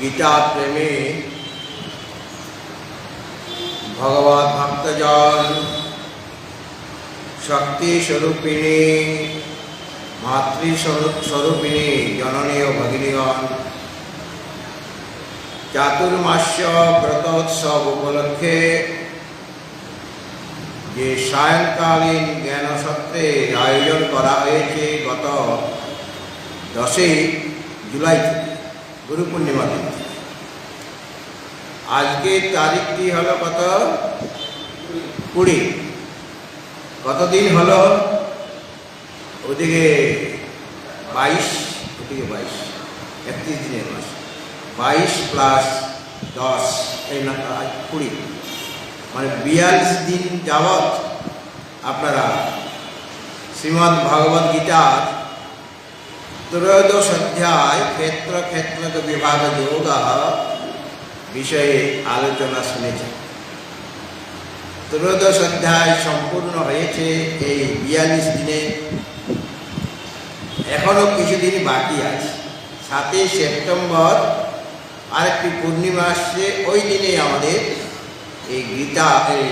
गीता प्रेमी भगवत भक्तजन शक्ति स्वरूपिणी मातृस्वरूपिणी जननी और भगिनीगण चातुर्मास्य व्रतोत्सव उपलक्षे যে সায়ংকালীন জ্ঞান সত্রের আয়োজন করা হয়েছে গত 10 জুলাই থেকে গুরু পূর্ণিমা দিন। আজকের তারিখটি হলো কত 20। কতদিন হলো? ওদিকে 22, ওদিকে 22, 31 দিনের মাস। 22 প্লাস 10 এই না 20, মানে 42 দিন যাবৎ আপনারা শ্রীমদ্ ভগবদ গীতার 13 অধ্যায় ক্ষেত্র ক্ষেত্রক বিভাগ যোগ বিষয়ে আলোচনা শুনেছেন। 13 অধ্যায় সম্পূর্ণ হয়েছে এই 42 দিনে। এখনো কিছুদিন বাকি আছে। 7 সেপ্টেম্বর আরেকটি পূর্ণিমা আসছে, ওই দিনে আমাদের এই গীতা এই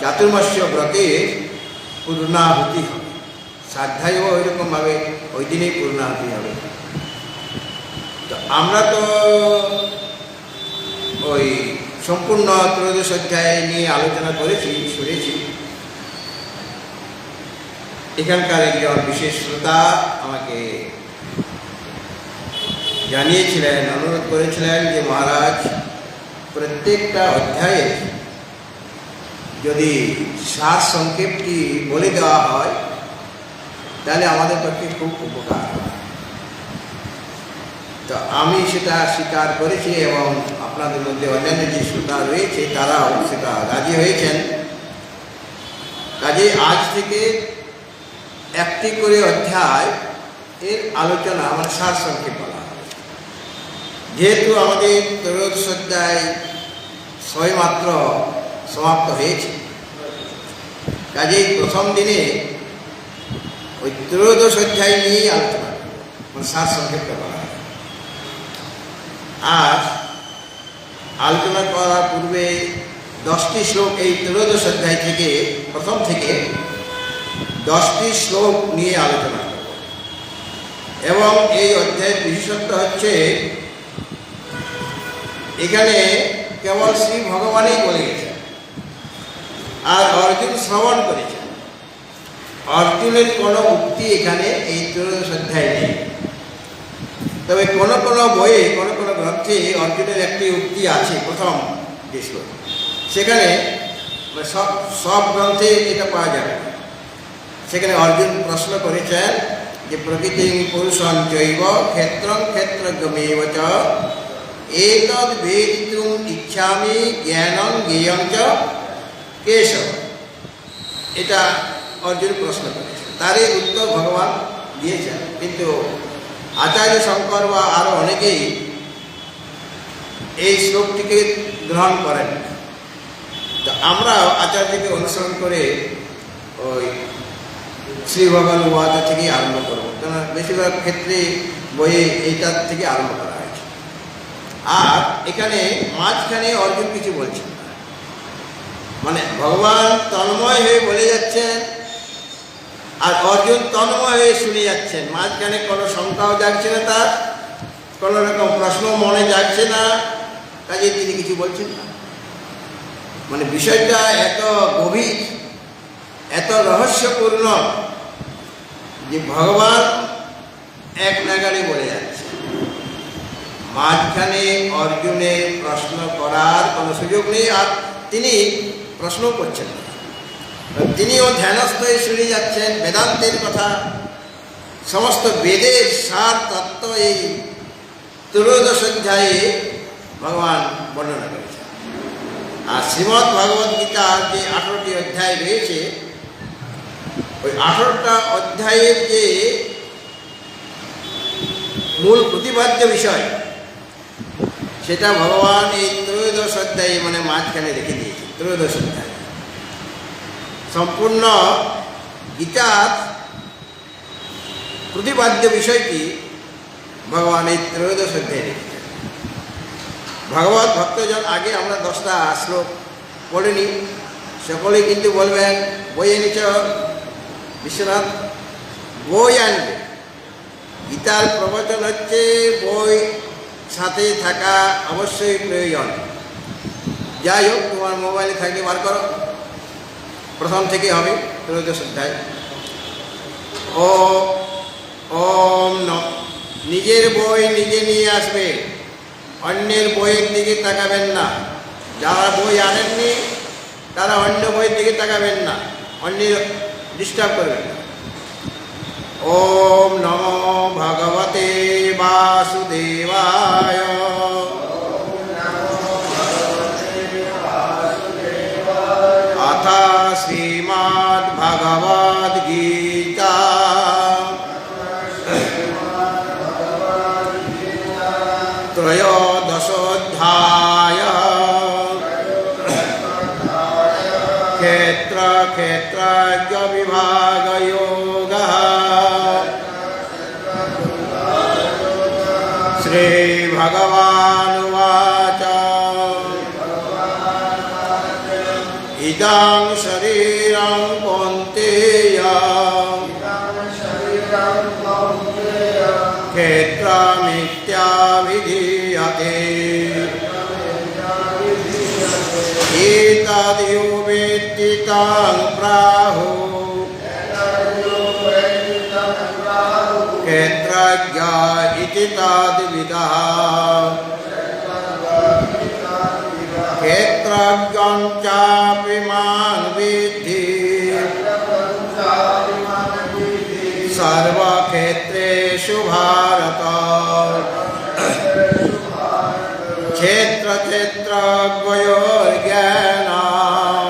চাতুর্মাস্য ব্রতের পূর্ণাহুতি হবে। শ্রাদ্ধায়ও ওইরকমভাবে ওই দিনেই পূর্ণাহুতি হবে। তো আমরা তো ওই সম্পূর্ণ 13 অধ্যায় নিয়ে আলোচনা করেছি, শুনেছি। এখানকার একজন বিশেষ শ্রোতা আমাকে জানিয়েছিলেন, অনুরোধ করেছিলেন যে মহারাজ প্রত্যেকটা অধ্যায়ে যদি সার সংক্ষেপটি বলে দেওয়া হয় তাহলে আমাদের পক্ষে খুব উপকার হয়। তো আমি সেটা স্বীকার করেছি এবং আপনাদের মধ্যে অন্যান্য যে শ্রোতা রয়েছে তারাও সেটা রাজি হয়েছেন। কাজে আজ থেকে একটি করে অধ্যায় এর আলোচনা আমার সার সংক্ষেপ বলা হবে। যেহেতু আমাদের 13 অধ্যায় সবেমাত্র সমাপ্ত হয়েছে, কাজেই প্রথম দিনে ওই 13 অধ্যায় নিয়েই আলোচনা মানে সার সংক্ষেপটা করা হয়। আর আলোচনা করার পূর্বে 10টি শ্লোক এই 13 অধ্যায় থেকে প্রথম থেকে 10টি শ্লোক নিয়ে আলোচনা করব। এবং এই অধ্যায়ের বিশেষত্ব হচ্ছে এখানে কেবল শ্রী ভগবানই বলে গেছেন আর অর্জুন শ্রবণ করেছেন। অর্জুনের কোনো উক্তি এখানে এই 13 অধ্যায় নেই। তবে কোনো কোনো বইয়ে কোনো কোনো গ্রন্থে অর্জুনের একটি উক্তি আছে প্রথম যে শ্লোক, সেখানে সব গ্রন্থে এটা পাওয়া যাবে না। সেখানে অর্জুন প্রশ্ন করেছেন যে প্রকৃতি পুরুষং চৈব ক্ষেত্রং ক্ষেত্রজ্ঞমেব চ এতদ বেদিতুম ইচ্ছামি জ্ঞানং জ্ঞেয়ং চ কেশব। এটা অর্জুন প্রশ্ন করেছেন, তারই উত্তর ভগবান দিয়েছেন। কিন্তু আচার্য শঙ্কর বা আরও অনেকেই এই শ্লোকটিকে গ্রহণ করেন। তো আমরা আচার্যকে অনুসরণ করে ওই শ্রী ভগবান ওয়াদ থেকেই আরম্ভ করবো, কেন বেশিরভাগ ক্ষেত্রে বইয়ে এইটার থেকে আরম্ভ করা হয়েছে। আর এখানে মাঝখানে অর্জুন কিছু বলছেন না, মানে ভগবান তন্ময় হয়ে বলে যাচ্ছেন আর অর্জুন তন্ময় হয়ে শুনে যাচ্ছেন। মাঝখানে কোনো শঙ্কাও জাগছে না, তার কোনো রকম প্রশ্ন মনে জাগছে না, কাজে তিনি কিছু বলছেন না। মানে বিষয়টা এত গভীর, এত রহস্যপূর্ণ যে ভগবান এক নাগাড়ে বলে যাচ্ছে। মাঝখানে অর্জুনের প্রশ্ন করার কোনো সুযোগ নেই, আর তিনি প্রশ্ন করছেন না। তিনিও ধ্যানস্থ হয়ে শুনে যাচ্ছেন বেদান্তের কথা। সমস্ত বেদের সার তত্ত্ব এই 13 অধ্যায়ে ভগবান বর্ণনা করেছেন। আর শ্রীমদ্ ভগবদ গীতার যে 18টি অধ্যায় রয়েছে, ওই 18টা অধ্যায়ের যে মূল প্রতিপাদ্য বিষয় সেটা ভগবান এই 13 অধ্যায়ে মানে মাঝখানে রেখে দিয়েছে। 13 অধ্যায় সম্পূর্ণ গীতার প্রতিপাদ্য বিষয়টি ভগবান এই 13 অধ্যায়ে রেখেছেন। ভগবত ভক্তজন আগে আমরা 10টা শ্লোক পড়িনি, সকলেই কিন্তু বলবেন বই এনেছ বিশ্বনাথ, বই আনবে। গীতার প্রবচন হচ্ছে বই সাথে থাকা অবশ্যই প্রয়োজন। যাই হোক, তোমার মোবাইলে থাকলে বার করো, প্রথম থেকে হবে ত্রয়োদশ অধ্যায়। ওম নিজের বই নিজে নিয়ে আসবে, অন্যের বইয়ের দিকে তাকাবেন না। যারা বই আনেননি তারা অন্য বইয়ের দিকে তাকাবেন না, অন্যের ডিস্টার্ব করবেন না। ওম নমো ভগবতে বাসুদেবায়। অথ শ্রীমদ্ ভগবদ্ গীতা ত্রয়োদশোऽধ্যায়। ক্ষেত্রজ্ঞ বিভাগযোগः। শ্রীভগবানুবাচ ইদং শরীরং কৌন্তেয় ক্ষেত্রমিত্যাভিধীয়তে। এতদ্यो वेत्ति तं प्राहुः ক্ষেত্রজ্ঞ ইতি তদ্বিদः। ক্ষেত্রজ্ঞং চাপি মাং বিদ্ধি সর্বক্ষেত্রেষু ভারত। ক্ষেত্রজ্ঞয়োর্জ্ঞানং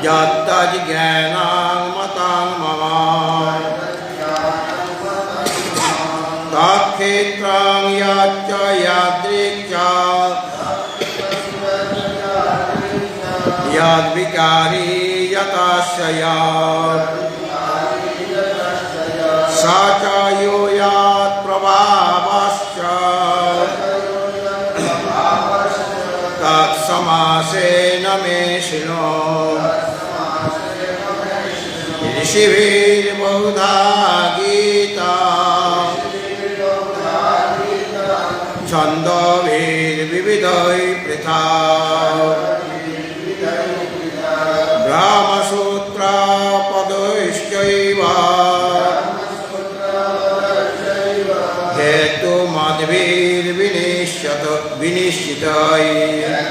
যত্তজ্জ্ঞানং মতং মম। তৎক্ষেত্রং যচ্চ যাদৃক্ চ যদ্বিকারী যতস্য যৎ স চ यो यत्प्रभावশ্চ তৎসমাসেন মে শৃণু। ঋষিभिर्बहुधा गीता ছন্দোभिर्विविधैः पृथक्। ब्रह्मसूत्रपदैश्चैव हेतुमद्भिर्विनिश्चितैः।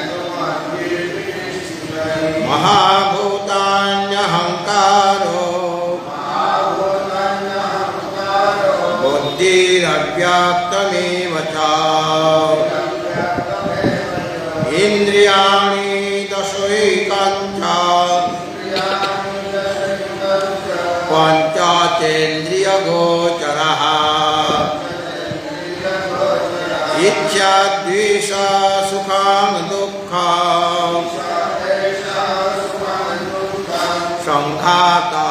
महाभूतान्यहङ्कारो बुद्धिरव्यक्तमेव च। इन्द्रियाणि दशैकञ्च पञ्चचेन्द्रियगोचरः। इच्छा द्वेष सुखं दुःखं संघातश्चेतनाधृतिः।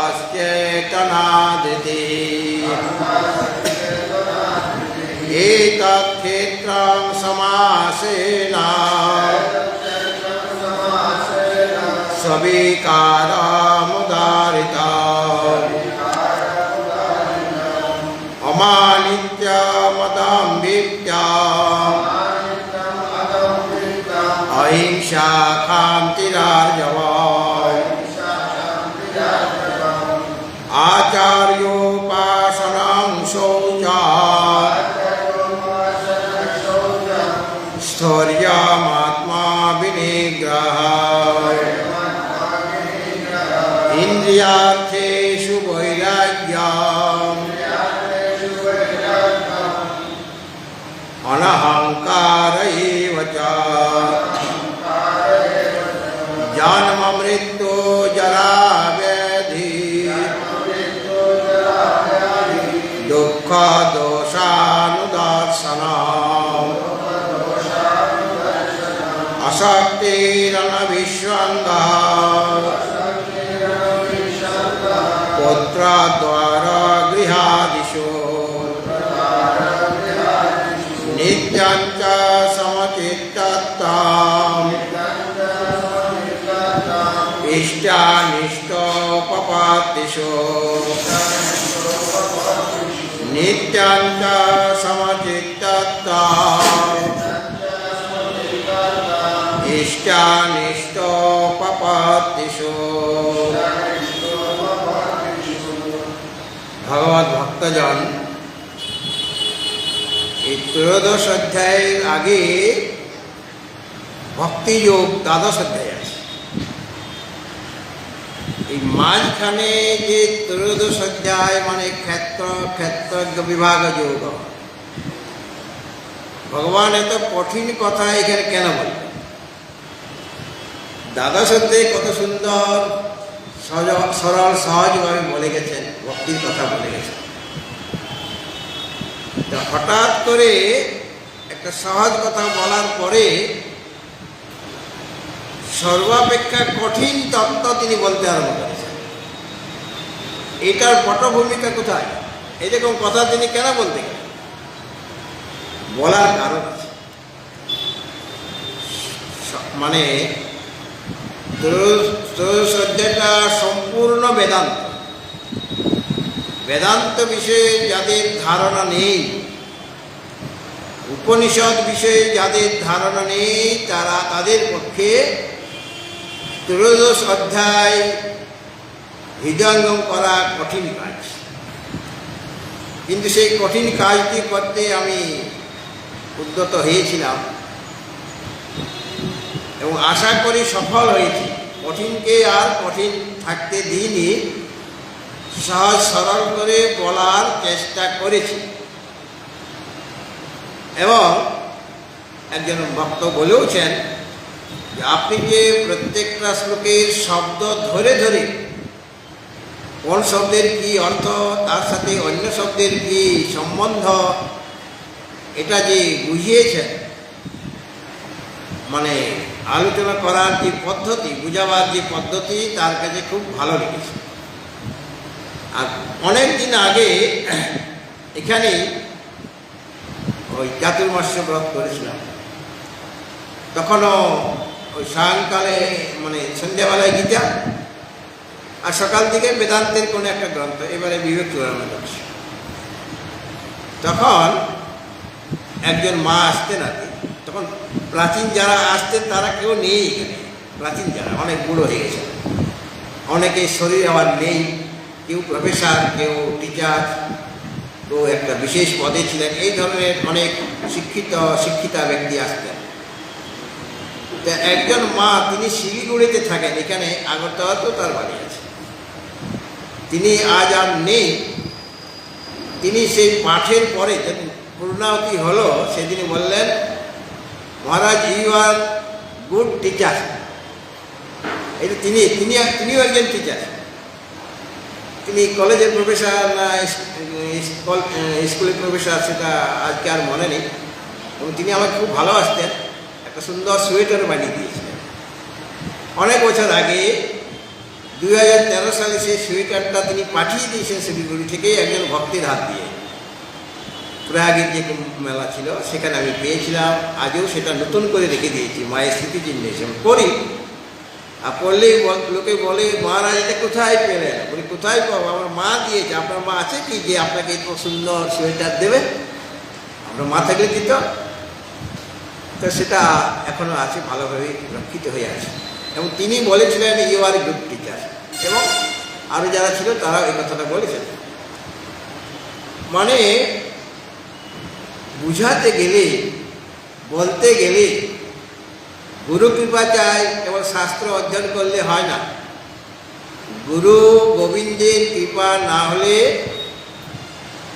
एतत् क्षेत्रं समासेन सविकारमुदाहृतम्। अमानित्यमदम्भित्यम् अहिंसा क्षान्तिरार्जवम्। आचार्योपासनं शौचं स्थौर्यमात्मा विनिग्रहः। इन्द्रियार्थेषु वैराग्यम् अनहंकार एव च। जन्म मृत्यु जरा व्याधि दुःख दोषानुदर्शनम्। अशक्तिरनभिष्वङ्गः पुत्रद्वार गृहादिषु। नित्यं ইষ্টানিষ্ট পপাতিষু নিত্যান্ত সমচিত্ততা ইষ্টানিষ্ট পপাতিষু। ভগবত ভক্তজন, এই ত্রয়োদশ অধ্যায়ের আগে ভক্তিযোগ দ্বাদশ অধ্যায় আছে। এই মাঝখানে যে ত্রয়োদশ অধ্যায় মানে ক্ষেত্র বিভাগ যোগ, ভগবান এত কঠিন কথা এখানে কেন বললেন? দ্বাদশ অধ্যায়ে কত সুন্দর সরল সহজভাবে বলে গেছেন, ভক্তির কথা বলে গেছেন। তো হঠাৎ করে একটা সহজ কথা বলার পরে সর্বাপেক্ষা কঠিন তত্ত্ব তিনি বলতে আরম্ভ করেছেন। এটার পটভূমিকা কোথায়? এরকম কথা তিনি কেন বলতে গেলেন? বলার কারণ আছে। মানে ত্রয়োদশ অধ্যায়টা সম্পূর্ণ বেদান্ত। বেদান্ত বিষয়ে যাদের ধারণা নেই, উপনিষদ বিষয়ে যাদের ধারণা নেই, তাদের পক্ষে ত্রয়োদশ অধ্যায় হৃদয়ঙ্গম করা কঠিন কাজ। কিন্তু সেই কঠিন কাজটি করতে আমি উদ্যত হয়েছিলাম এবং আশা করি সফল হয়েছি। কঠিনকে আর কঠিন থাকতে দিইনি, সহজ সরল করে বলার চেষ্টা করেছি। এবং একজন ভক্ত বলেওছেন যে আপনি যে প্রত্যেকটা শ্লোকের শব্দ ধরে ধরে কোন শব্দের কি অর্থ, তার সাথে অন্য শব্দের কি সম্বন্ধ, এটা যে বুঝিয়েছেন, মানে আলোচনা করার যে পদ্ধতি, বুঝাবার যে পদ্ধতি, তার কাছে খুব ভালো লেগেছে। আর অনেক দিন আগে এখানে ওই চাতুর্মাস্য ব্রত করেছিলাম, তখনও ওই সায়ংকালে মানে সন্ধ্যাবেলায় গীতা আর সকাল থেকে বেদান্তের কোনো একটা গ্রন্থ, এবারে বিবেক চূড়ামণি করছি। তখন একজন মা আসতেন আর কি, তখন প্রাচীন যারা আসতেন তারা কেউ নেই এখানে। প্রাচীন যারা অনেক বুড়ো হয়ে গেছে, অনেকের শরীর আবার নেই, কেউ প্রফেসর, কেউ টিচার, কেউ একটা বিশেষ পদে ছিলেন, এই ধরনের অনেক শিক্ষিতা ব্যক্তি আসতেন। তা একজন মা, তিনি শিলিগুড়িতে থাকেন, এখানে আগরতলাতেও তার বাড়ি আছে, তিনি আজ আর নেই। তিনি সেই পাঠের পরে যেদিন পূর্ণাহুতি হলো সেদিন বললেন, মহারাজ ইউ আর গুড টিচার। এটা তিনিও একজন টিচার। তিনি কলেজের প্রফেসর না স্কুলের প্রফেসর সেটা আজকে আর মনে নেই। এবং তিনি আমাকে খুব ভালোবাসতেন, একটা সুন্দর সোয়েটার বানিয়ে দিয়েছিলেন অনেক বছর আগে। 2013 সালে সেই সোয়েটারটা তিনি পাঠিয়ে দিয়েছেন শিলিগুড়ি থেকে একজন ভক্তের হাত দিয়ে। প্রয়াগের যে মেলা ছিল সেখানে আমি পেয়েছিলাম, আজও সেটা নতুন করে রেখে দিয়েছি মায়ের স্মৃতিচিহ্ন হিসেবে পড়ি। আর পড়লেই লোকে বলে, মহারাজ এটা কোথায় পেলেন? বলি, কোথায় পাবো, আমার মা দিয়েছে। আপনার মা আছে কি যে আপনাকে এত সুন্দর সোয়েটার দেবে? আপনার মা থাকলে দিত। তো সেটা এখনও আছে, ভালোভাবে রক্ষিত হয়ে আছে। এবং তিনি বলেছিলেন you are a good teacher, এবং আরও যারা ছিল তারাও এই কথাটা বলেছেন। মানে বুঝাতে গেলে, বলতে গেলে গুরু কৃপা চাই, কেবল শাস্ত্র অধ্যয়ন করলে হয় না। গুরু গোবিন্দের কৃপা না হলে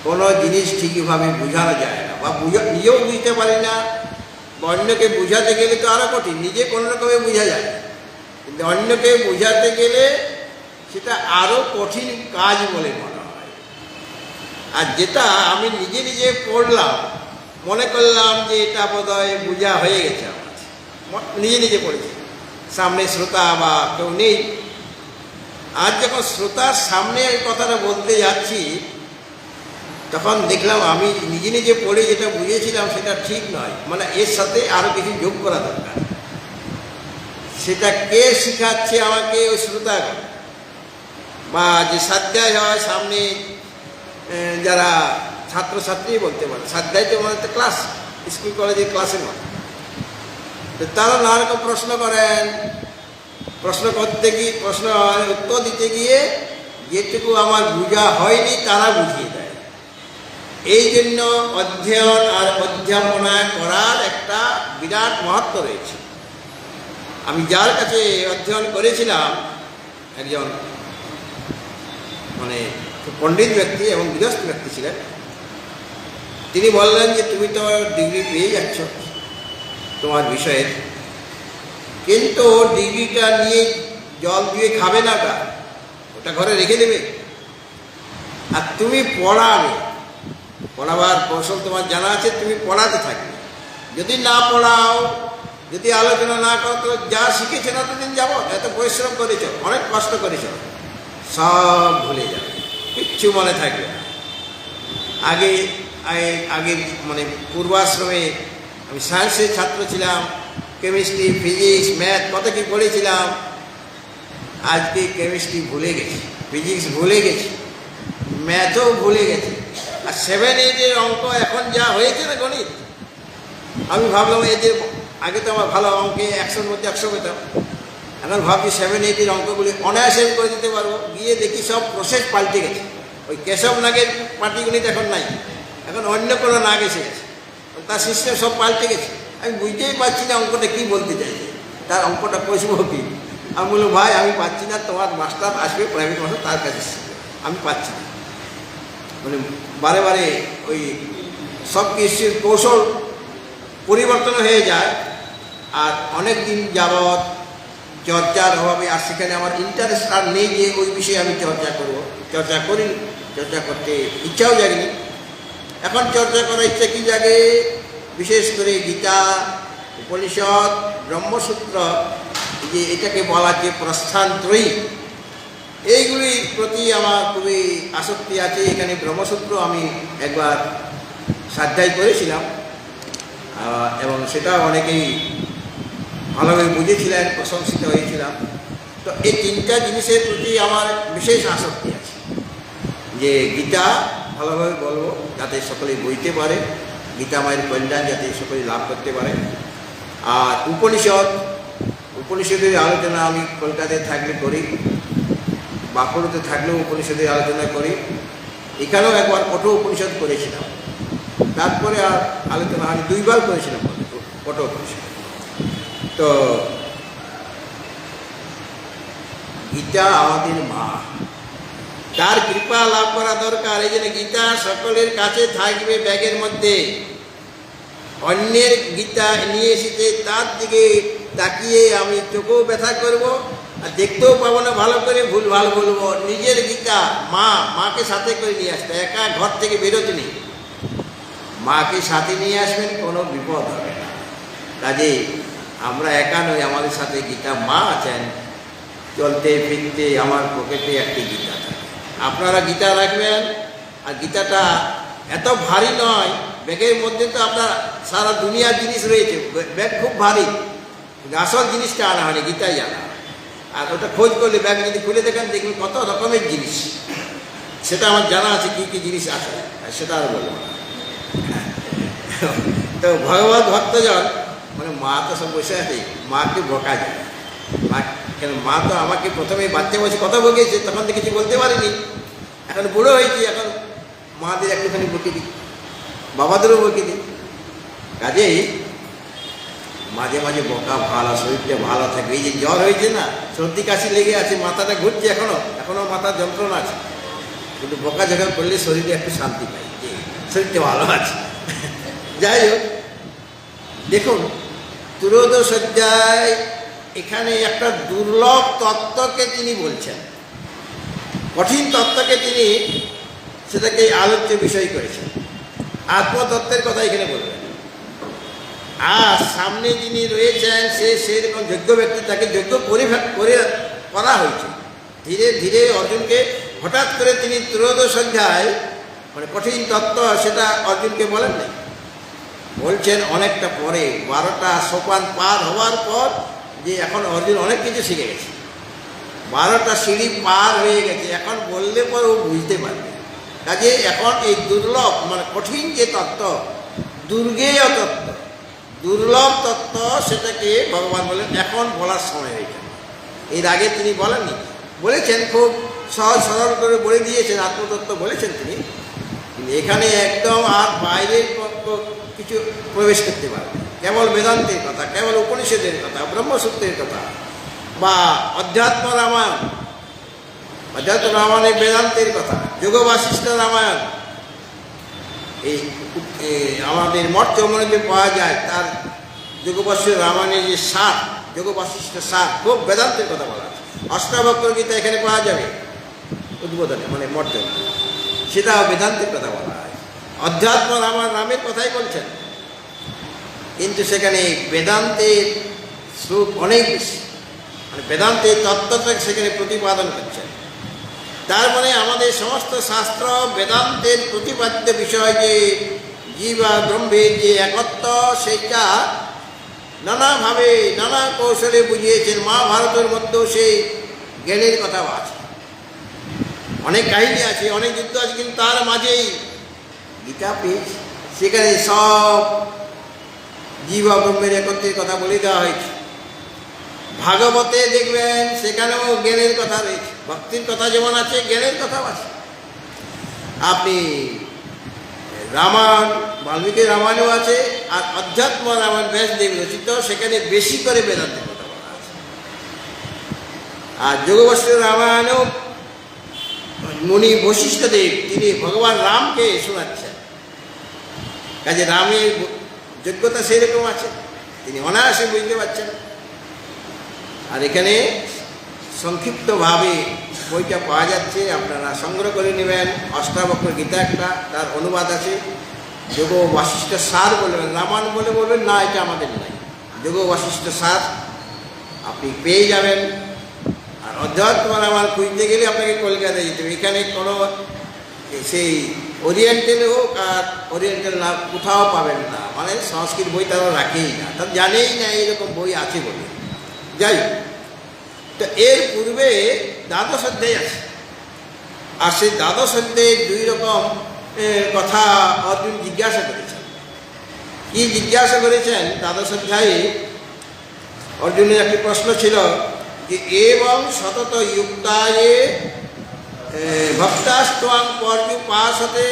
কোনো জিনিস ঠিকভাবে বোঝানো যায় না, বা নিজেও বুঝতে পারি না। অন্যকে বোঝাতে গেলে তো আরও কঠিন, নিজে কোনো রকমে বোঝা যায়, কিন্তু অন্যকে বোঝাতে গেলে সেটা আরও কঠিন কাজ বলে মনে হয়। আর যেটা আমি নিজে নিজে পড়লাম, মনে করলাম যে এটা বোধহয় বোঝা হয়ে গেছে, আমার নিজে নিজে পড়েছি, সামনে শ্রোতা বা কেউ নেই। আজ যখন শ্রোতার সামনে এই কথাটা বলতে যাচ্ছি, তখন দেখলাম আমি নিজে নিজে পড়ে যেটা বুঝেছিলাম সেটা ঠিক নয়, মানে এর সাথে আরও কিছু যোগ করা দরকার। সেটা কে শিখাচ্ছে আমাকে? ওই শ্রোতাগণ, বা যে স্বাধ্যায় হয় সামনে যারা ছাত্রছাত্রী বলতে পারে, স্বাধ্যায় তো মানে তো ক্লাস, স্কুল কলেজের ক্লাসের মতো। তো তারা নানা রকম প্রশ্ন করেন, প্রশ্ন করতে গিয়ে প্রশ্ন উত্তর দিতে গিয়ে যেটুকু আমার বোঝা হয়নি তারা বুঝিয়ে দেয়। এই জন্য অধ্যয়ন আর অধ্যাপনা করার একটা বিরাট মহত্ব রয়েছে। আমি যার কাছে অধ্যয়ন করেছিলাম, একজন মানে পণ্ডিত ব্যক্তি এবং গৃহস্থ ব্যক্তি ছিলেন, তিনি বললেন যে তুমি তো ডিগ্রি পেয়ে যাচ্ছ তোমার বিষয়ের, কিন্তু ডিগ্রিটা নিয়ে জল দিয়ে খাবে না, ওটা ঘরে রেখে দেবে, আর তুমি পড়াবে, পড়াবার কৌশল তোমার জানা আছে, তুমি পড়াতে থাকবে। যদি না পড়াও, যদি আলোচনা না করো, তো যা শিখেছে না ততদিন যাবো, এত পরিশ্রম করেছ, অনেক কষ্ট করেছ, সব ভুলে যাবে, কিচ্ছু মনে থাকবে না। আগে আগে মানে পূর্বাশ্রমে আমি সায়েন্সের ছাত্র ছিলাম, কেমিস্ট্রি, ফিজিক্স, ম্যাথ কত কি পড়েছিলাম। আজকে কেমিস্ট্রি ভুলে গেছি, ফিজিক্স ভুলে গেছি, ম্যাথও ভুলে গেছি। আর 7-8 অঙ্ক এখন যা হয়েছে না গণিত, আমি ভাবলাম এই যে আগে তো আমার ভালো অঙ্কে 100-র মধ্যে 100 পেতাম, এখন ভাবছি 7-8 অঙ্কগুলি অনায়াসে করে দিতে পারবো। গিয়ে দেখি সব প্রসেস পাল্টে গেছে, ওই কেশব নাগের পাটিগণিত এখন নাই, এখন অন্য কোনো নাগ এসে গেছে, তার সিস্টেম সব পাল্টে গেছে। আমি বুঝতেই পারছি না অঙ্কটা কী বলতে চাইছে, তার অঙ্কটা কষবো কি। আমি বললাম ভাই আমি পাচ্ছি না, তোমার মাস্টার আসবে প্রাইভেট মাস্টার, তার কাছে আমি পাচ্ছি না। মানে বারে বারে ওই সব কিছুর কৌশল পরিবর্তন হয়ে যায়। আর অনেক দিন যাবৎ চর্চার অভাবে আর সেখানে আমার ইন্টারেস্ট আর নেই যে ওই বিষয়ে আমি চর্চা করব, চর্চা করি, চর্চা করতে ইচ্ছাও জাগেনি। এখন চর্চা করার ইচ্ছা কি জাগে, বিশেষ করে গীতা, উপনিষদ, ব্রহ্মসূত্র, যে এটাকে বলা যে প্রস্থানত্রয়ী, এইগুলির প্রতি আমার খুবই আসক্তি আছে। এখানে ব্রহ্মসূত্র আমি একবার স্বাধ্যায় করেছিলাম এবং সেটা অনেকেই ভালোভাবে বুঝেছিলেন, প্রশংসিত হয়েছিলাম। তো এই 3টা জিনিসের প্রতি আমার বিশেষ আসক্তি আছে, যে গীতা ভালোভাবে বলবো যাতে সকলে বইতে পারে, গীতা মায়ের কল্যাণ যাতে সকলে লাভ করতে পারে। আর উপনিষদের আলোচনা আমি কলকাতায় থাকলে করি, বাঁকুড়াতে থাকলেও উপনিষদের আলোচনা করি। এখানেও একবার কঠোর উপনিষদ করেছিলাম, তারপরে আর আলোচনা আমি 2বার করেছিলাম কঠোর উপনিষদ। তো গীতা আমাদের মা, তার কৃপা লাভ করা দরকার। এই জন্য গীতা সকলের কাছে থাকবে ব্যাগের মধ্যে। অন্যের গীতা নিয়ে এসেছে, তার দিকে তাকিয়ে আমি চোখেও ব্যথা করব, আর দেখতেও পাবো না ভালো করে, ভুল ভাল বলবো। নিজের গীতা মাকে সাথে করে নিয়ে আসতে, একা ঘর থেকে বেরোতে নেই, মাকে সাথে নিয়ে আসবেন, কোনো বিপদ হবে না। কাজে আমরা একা নই, আমাদের সাথে গীতা মা আছেন। চলতে ফিরতে আমার পকেটে একটি গীতা থাকে, আপনারা গীতা রাখবেন। আর গীতাটা এত ভারী নয়, ব্যাগের মধ্যে তো আপনার সারা দুনিয়ার জিনিস রয়েছে, ব্যাগ খুব ভারী, আসল জিনিসটা আনা হয়নি, গীতাই আনা। আর ওটা খোঁজ করলে ব্যাগ যদি খুলে দেখেন, দেখবেন কত রকমের জিনিস, সেটা আমার জানা আছে কী কী জিনিস আছে, সেটা আর বলবো না। তো ভগবত ভক্তজন মানে মা তো সব বসে আছে, মাকে বকা যায়। মা কেন, মা তো আমাকে প্রথমে বাচ্চা বসে কথা বকেছে, তখন তো কিছু বলতে পারিনি, এখন বুড়ো হয়েছি, এখন মাদের একটুখানি বকে দিই, বাবাদেরও বকে দিই। কাজেই মাঝে মাঝে বকা ভালো, শরীরটা ভালো থাকে। এই যে জ্বর হয়েছে না, সর্দি কাশি লেগে আছে, মাথাটা ঘুরছে, এখনও মাথার যন্ত্রণা আছে, কিন্তু বকা যখন করলে শরীরে একটু শান্তি পাই, যে শরীরটা ভালো আছে। যাই হোক, দেখুন ত্রয়োদশ অধ্যায় এখানে একটা দুর্লভ তত্ত্বকে তিনি বলছেন, কঠিন তত্ত্বকে তিনি সেটাকে আলোচ্য বিষয় করেছেন। আত্মতত্ত্বের কথা এখানে বলবেন। আর সামনে যিনি রয়েছেন সেরকম যোগ্য ব্যক্তি, তাকে যোগ্য করা হয়েছে। ধীরে ধীরে অর্জুনকে হঠাৎ করে তিনি ত্রয়োদশ অধ্যায় মানে কঠিন তত্ত্ব সেটা অর্জুনকে বলেন নাই, বলছেন অনেকটা পরে, 12টা সোপান পার হওয়ার পর যে এখন অর্জুন অনেক কিছু শিখে গেছে, 12টা সিঁড়ি পার হয়ে গেছে, এখন বললে পর ও বুঝতে পারবে। কাজে এখন এই দুর্লভ মানে কঠিন যে তত্ত্ব, দুর্গেয় তত্ত্ব, দুর্লভ তত্ত্ব, সেটাকে ভগবান বলেন এখন বলার সময় হয়ে গেল। এর আগে তিনি বলেননি, বলেছেন খুব সহজ সরল করে বলে দিয়েছেন, আত্মতত্ত্ব বলেছেন তিনি, কিন্তু এখানে একদম আর বাইরের কিছু প্রবেশ করতে পারবে। কেবল বেদান্তের কথা, কেবল উপনিষদের কথা, ব্রহ্মসূত্রের কথা, বা অধ্যাত্ম রামায়ণ, অধ্যাত্ম রামায়ণের বেদান্তের কথা, যোগ বাসিষ্ঠ রামায়ণ, এই আমাদের মঠ চৌমনিতে পাওয়া যায়, তার যোগ বাসিষ্ঠ রামায়ণের যে সার, যোগ বাসিষ্ঠ সার, খুব বেদান্তের কথা বলা আছে। অষ্টাবক্র গীতা এখানে পাওয়া যাবে উদ্বোধনে, মানে মঠ চৌমনি, সেটাও বেদান্তের কথা বলা হয়। অধ্যাত্ম রামায়ণ রামের কথাই বলছেন, কিন্তু সেখানে বেদান্তের স্বরূপ অনেক বেশি, মানে বেদান্তের তত্ত্বটা সেখানে প্রতিপাদন করছেন। তার মানে আমাদের সমস্ত শাস্ত্র বেদান্তের প্রতিপাদ্য বিষয় যে জীব আর ব্রহ্মের যে একত্ব, সেটা নানাভাবে নানা কৌশলে বুঝিয়েছেন। মহাভারতের মধ্যেও সেই জ্ঞানের কথা আছে, অনেক কাহিনী আছে, অনেক যুদ্ধ আছে, কিন্তু তার মাঝেই গীতা পেয়েছে, সেখানে সব জীব আর ব্রহ্মের একত্রের কথা বলে দেওয়া হয়েছে। ভাগবতে দেখবেন সেখানেও জ্ঞানের কথা রয়েছে, ভক্তির কথা যেমন আছে, জ্ঞানের কথাও আছে। আপনি রামায়ণ, বাল্মীকি রামায়ণও আছে, আর অধ্যাত্ম রামায়ণ ব্যাসদেব রচিত, সেখানে বেশি করে বেদান্তের কথা বলা আছে। আর যোগবশিষ্ঠ রামায়ণেও মুনি বশিষ্ঠদেব তিনি ভগবান রামকে শোনাচ্ছেন, কাজে রামের যোগ্যতা সেই রকম আছে, তিনি অনায়াসে বুঝতে পারছেন। আর এখানে সংক্ষিপ্তভাবে বইটা পাওয়া যাচ্ছে, আপনারা সংগ্রহ করে নেবেন। অষ্টাবক্র গীতা একটা, তার অনুবাদ আছে। যোগ বাসিষ্ঠ সার বলবেন, রামায়ণ বলে বলবেন না, এটা আমাদের নাই, যোগ বাসিষ্ঠ সার আপনি পেয়ে যাবেন। আর অধ্যাত্ম রামায়ণ খুঁজতে গেলে আপনাকে কলকাতায় যেতে হবে, এখানে কোনো সেই ওরিয়েন্টাল হোক আর ওরিয়েন্টাল না, কোথাও পাবেন না, মানে সংস্কৃত বই তারা রাখেই না, তারা জানেই না এইরকম বই আছে বলে। যাই হোক, তো এর পূর্বে দ্বাদশ অধ্যায় আছে, আর সেই দ্বাদশ অধ্যায়ে দুই রকম কথা অর্জুন জিজ্ঞাসা করেছেন। কি জিজ্ঞাসা করেছেন? দ্বাদশ অধ্যায়ে অর্জুনের একটি প্রশ্ন ছিল যে এবং সতত যুক্তায়ে ভক্তাস্ত্বাং পর্যুপাসতে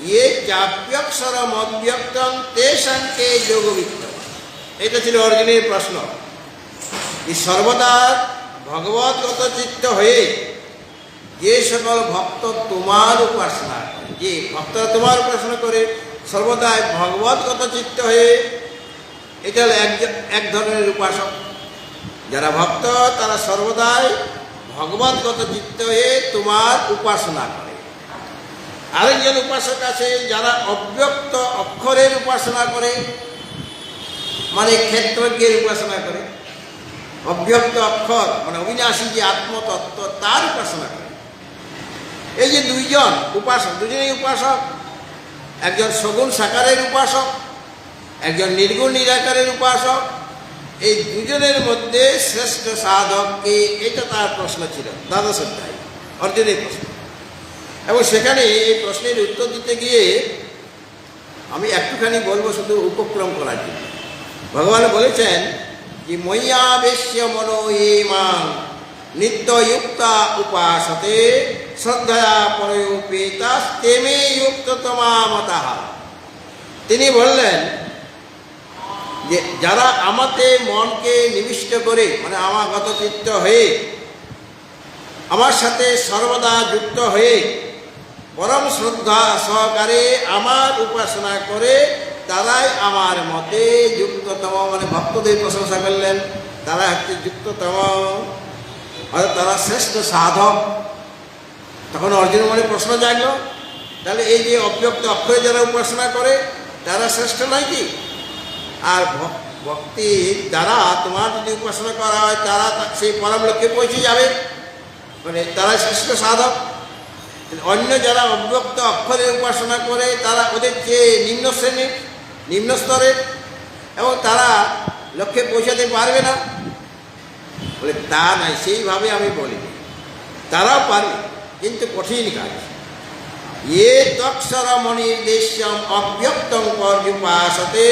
ইয়ে চাপ্যক্ষরম অব্যক্তং তেষাং কে যোগবিত্ত। এটা ছিল অর্জুনের প্রশ্ন, যে সর্বদা ভগবৎগত চিত্ত হয়ে যে সকল ভক্ত তোমার উপাসনা করে, যে ভক্তরা তোমার উপাসনা করে সর্বদাই ভগবৎগত চিত্ত হয়ে, এটা হলো এক ধরনের উপাসক। যারা ভক্ত তারা সর্বদাই ভগবৎগত চিত্ত হয়ে তোমার উপাসনা করে। আরেকজন উপাসক আছে যারা অব্যক্ত অক্ষরের উপাসনা করে, মানে ক্ষেত্রজ্ঞের উপাসনা করে। অব্যক্ত অক্ষর মানে অবিনাশী যে আত্মতত্ত্ব, তার উপাসনা করে। এই যে দুইজন উপাসক, দুজনেই উপাসক, একজন সগুণ সাকারের উপাসক, একজন নির্গুণ নিরাকারের উপাসক। এই দুজনের মধ্যে শ্রেষ্ঠ সাধক কে? এটা তার প্রশ্ন ছিল দ্বাদশ অধ্যায়, অর্জুনের প্রশ্ন। এবং সেখানে এই প্রশ্নের উত্তর দিতে গিয়ে আমি একটুখানি বলবো শুধু উপক্রম করার জন্য। ভগবান বলেছেন যে ময়্যাবেশ্য মনো এ মাং নিত্যযুক্তা উপাসতে শ্রদ্ধয়া পরয়োপেতাস্তেমে যুক্ততমা মতঃ। তিনি বললেন যে যারা আমাতে মনকে নিবিষ্ট করে, মানে আমার গতচিত্ত হয়ে আমার সাথে সর্বদা যুক্ত হয়ে পরম শ্রদ্ধা সহকারে আমার উপাসনা করে, তারাই আমার মতে যুক্ততম, মানে ভক্তদের প্রশংসা করলেন, তারা হচ্ছে যুক্ততম, অর্থাৎ তারা শ্রেষ্ঠ সাধক। তখন অর্জুনের মনে প্রশ্ন জাগলো, তাহলে এই যে অব্যক্ত অক্ষরে যারা উপাসনা করে তারা শ্রেষ্ঠ নয় কি? আর ভক্তির দ্বারা তোমার যদি উপাসনা করা হয়, তারা সেই পরম লক্ষ্যে পৌঁছে যাবে, মানে তারা শ্রেষ্ঠ সাধক। অন্য যারা অব্যক্ত অক্ষরের উপাসনা করে তারা ওদের চেয়ে নিম্ন শ্রেণীর, নিম্ন স্তরের, এবং তারা লক্ষ্যে পৌঁছাতে পারবে না। বলে তা নাই, সেইভাবে আমি বলিনি। তারাও পারে, কিন্তু কঠিন কাজ। ये तत्सरमणिर्देश्यम अव्यक्तं पर्युपासते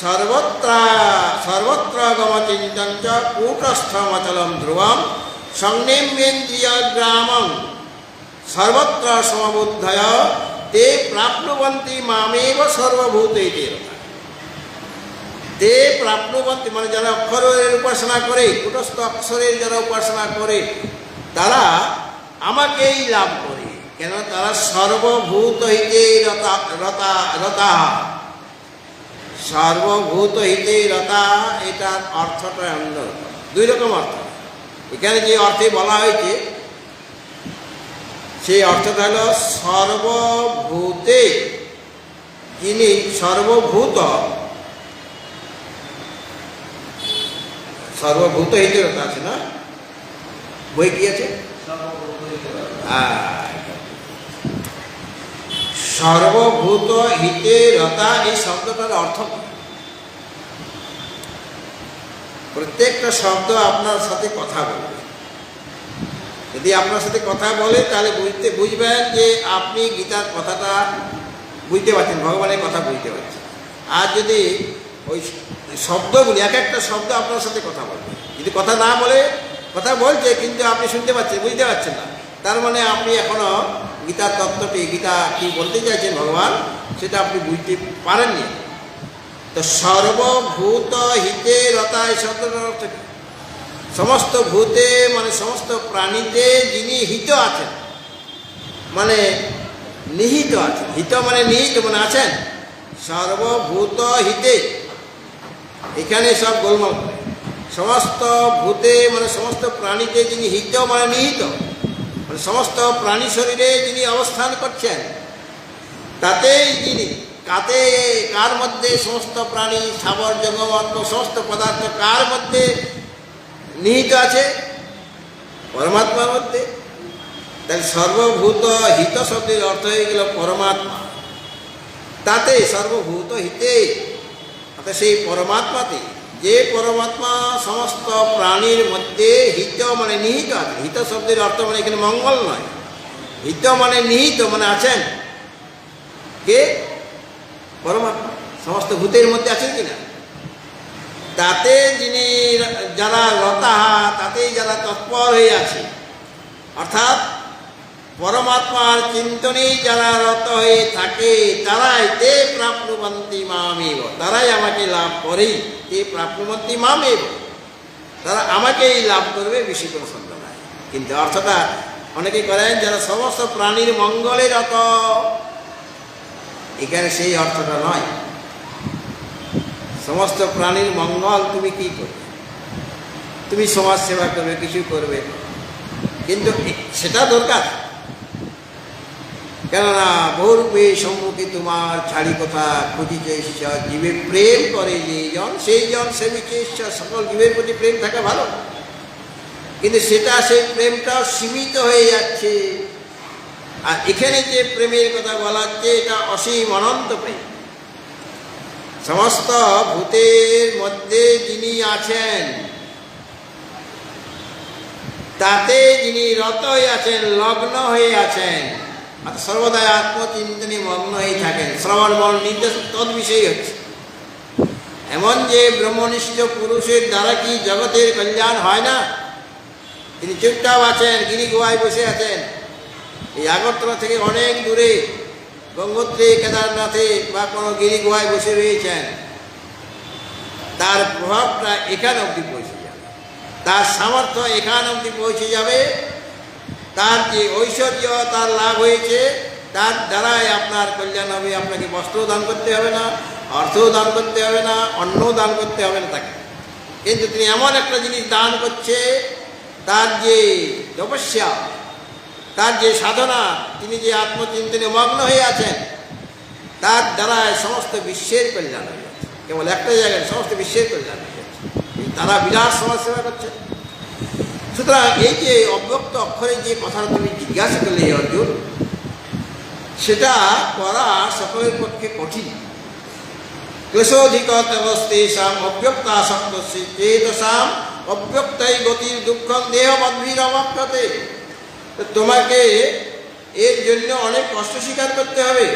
सर्वत्र गमचिन्तं च कूटस्थमचलं ध्रुवं संनिम्येन्द्रियग्रामं सर्वत्र समबुद्धय ते प्राप्नुवन्ति मामेव सर्वभूतेति। ते प्राप्नुवन्ति মানে যারা অক্ষরের উপাসনা করে, কূটস্থ অক্ষরের যারা উপাসনা করে তারা আমাকেই লাভ করে। কেন? তারা সর্বভূত হিতে রতা। সর্বভূত হিতে রতা, এটার অর্থটা অন্যরকম, দুই রকম অর্থ। এখানে যে অর্থে বলা হয়েছে সেই অর্থটা হল সর্বভূতে যিনি সর্বভূত হিতে রতা আছে না, বই কি আছে? সর্বভূত হিতে রতা, এই শব্দটার অর্থ প্রত্যেকটা শব্দ আপনার সাথে কথা বলবে। যদি আপনার সাথে কথা বলে তাহলে বুঝবেন যে আপনি গীতার কথাটা বুঝতে পারছেন, ভগবানের কথা বুঝতে পারছেন। আর যদি ওই শব্দগুলি, এক একটা শব্দ আপনার সাথে কথা বলবে, যদি কথা না বলে, কথা বলছে কিন্তু আপনি শুনতে পাচ্ছেন, বুঝতে পারছেন না, তার মানে আপনি এখনো গীতার তত্ত্বটি, গীতা কি বলতে চাইছেন ভগবান, সেটা আপনি বুঝতে পারেননি। তো সর্বভূত হিতে রতা এই শব্দটার অর্থ কি? সমস্ত ভূতে মানে সমস্ত প্রাণীতে যিনি হিত আছেন, মানে নিহিত আছেন। হিত মানে নিহিত মানে আছেন। সর্বভূত হিতে, এখানে সব গোলমাল করে। সমস্ত ভূতে মানে সমস্ত প্রাণীতে যিনি হিত মানে নিহিত, মানে সমস্ত প্রাণী শরীরে যিনি অবস্থান করছেন, তাতেই যিনি কার মধ্যে সমস্ত প্রাণী, স্থাবর জঙ্গমাত্ম সমস্ত পদার্থ কার মধ্যে নিহিত আছে? পরমাত্মার মধ্যে। তাহলে সর্বভূত হিত শব্দের অর্থ হয়ে গেল পরমাত্মা। তাতে সর্বভূত হিতে, অর্থাৎ সেই পরমাত্মাতে, যে পরমাত্মা সমস্ত প্রাণীর মধ্যে হিত মানে নিহিত আছে। হিত শব্দের অর্থ মানে এখানে মঙ্গল নয়, হিত মানে নিহিত মানে আছেন। কে? পরমাত্মা সমস্ত ভূতের মধ্যে আছেন কিনা? তাতে যিনি যারা রতাহা, তাতেই যারা তৎপর হয়ে আছে, অর্থাৎ পরমাত্মার চিন্তনেই যারা রত হয়ে থাকে, তারাই তে প্রাপ্নুবন্তি মামেব, তারাই আমাকে লাভ করে। তে প্রাপ্নুবন্তি মামেব, তারা আমাকেই লাভ করবে, বেশি কোনো সন্দেহ নাই। কিন্তু অর্থটা অনেকে করেন যারা সমস্ত প্রাণীর মঙ্গলে রত, এখানে সেই অর্থটা নয়। সমস্ত প্রাণীর মঙ্গল তুমি কি করবে? তুমি সমাজ সেবা করবে, কিছু করবে, কিন্তু সেটা দরকার। কেননা বহুরূপে সম্মুখে তোমার ছাড়ি কথা খুঁজিছে ঈশ্বর, জীবে প্রেম করে যেজন সেই জন সেবিকে ঈশ্বর। সকল জীবের প্রতি প্রেম থাকা ভালো, কিন্তু সেটা সেই প্রেমটাও সীমিত হয়ে যাচ্ছে। আর এখানে যে প্রেমের কথা বলা হচ্ছে এটা অসীম অনন্ত প্রেম। সমস্ত ভূতের মধ্যে যিনি আছেন, তাতে যিনি রত হয়ে আছেন, লগ্ন হয়ে আছেন, সর্বদাই আত্মচিন্তনে মগ্ন হয়ে থাকেন। শ্রবণ মন নির্দেশ তদ বিষয়ই হচ্ছে। এমন যে ব্রহ্মনিষ্ঠ পুরুষের দ্বারা কি জগতের কল্যাণ হয় না? তিনি চুপচাপ আছেন, গিরি গুহায় বসে আছেন। এই আগরতলা থেকে অনেক দূরে গঙ্গোত্রী, কেদারনাথে বা কোনো গিরি গুহায় বসে রয়েছেন। তার প্রভাবটা এখান অবধি পৌঁছে যাবে, তার সামর্থ্য এখান অবধি পৌঁছে যাবে। তার যে ঐশ্বর্য তার লাভ হয়েছে, তার দ্বারাই আপনার কল্যাণ হবে। আপনাকে বস্ত্র দান করতে হবে না, অর্থও দান করতে হবে না, অন্নও দান করতে হবে না তাকে। কিন্তু তিনি এমন একটা জিনিস দান করছে, তার যে তপস্যা, তার যে সাধনা, তিনি যে আত্মচিন্তনে মগ্ন হয়ে আছেন, তার দ্বারাই সমস্ত বিশ্বের কল্যাণ হয়ে যাচ্ছে। কেবল একটা জায়গায় সমস্ত বিশ্বের কল্যাণ হয়ে যাচ্ছে। তারা বিরাট সমাজ সেবা করছে। সুতরাং এই যে অব্যক্ত অক্ষরে যে কথাটা তুমি জিজ্ঞাসা করলে অর্জুন, সেটা করা সকলের পক্ষে কঠিন। ক্লেশোধিকতেষাম অব্যক্তাসক্ত চেতসাম অব্যক্তাই গতির দুঃখং দেহ মদ্ভির অবাক্যতে। তোমাকে এর জন্য অনেক কষ্ট স্বীকার করতে হবে,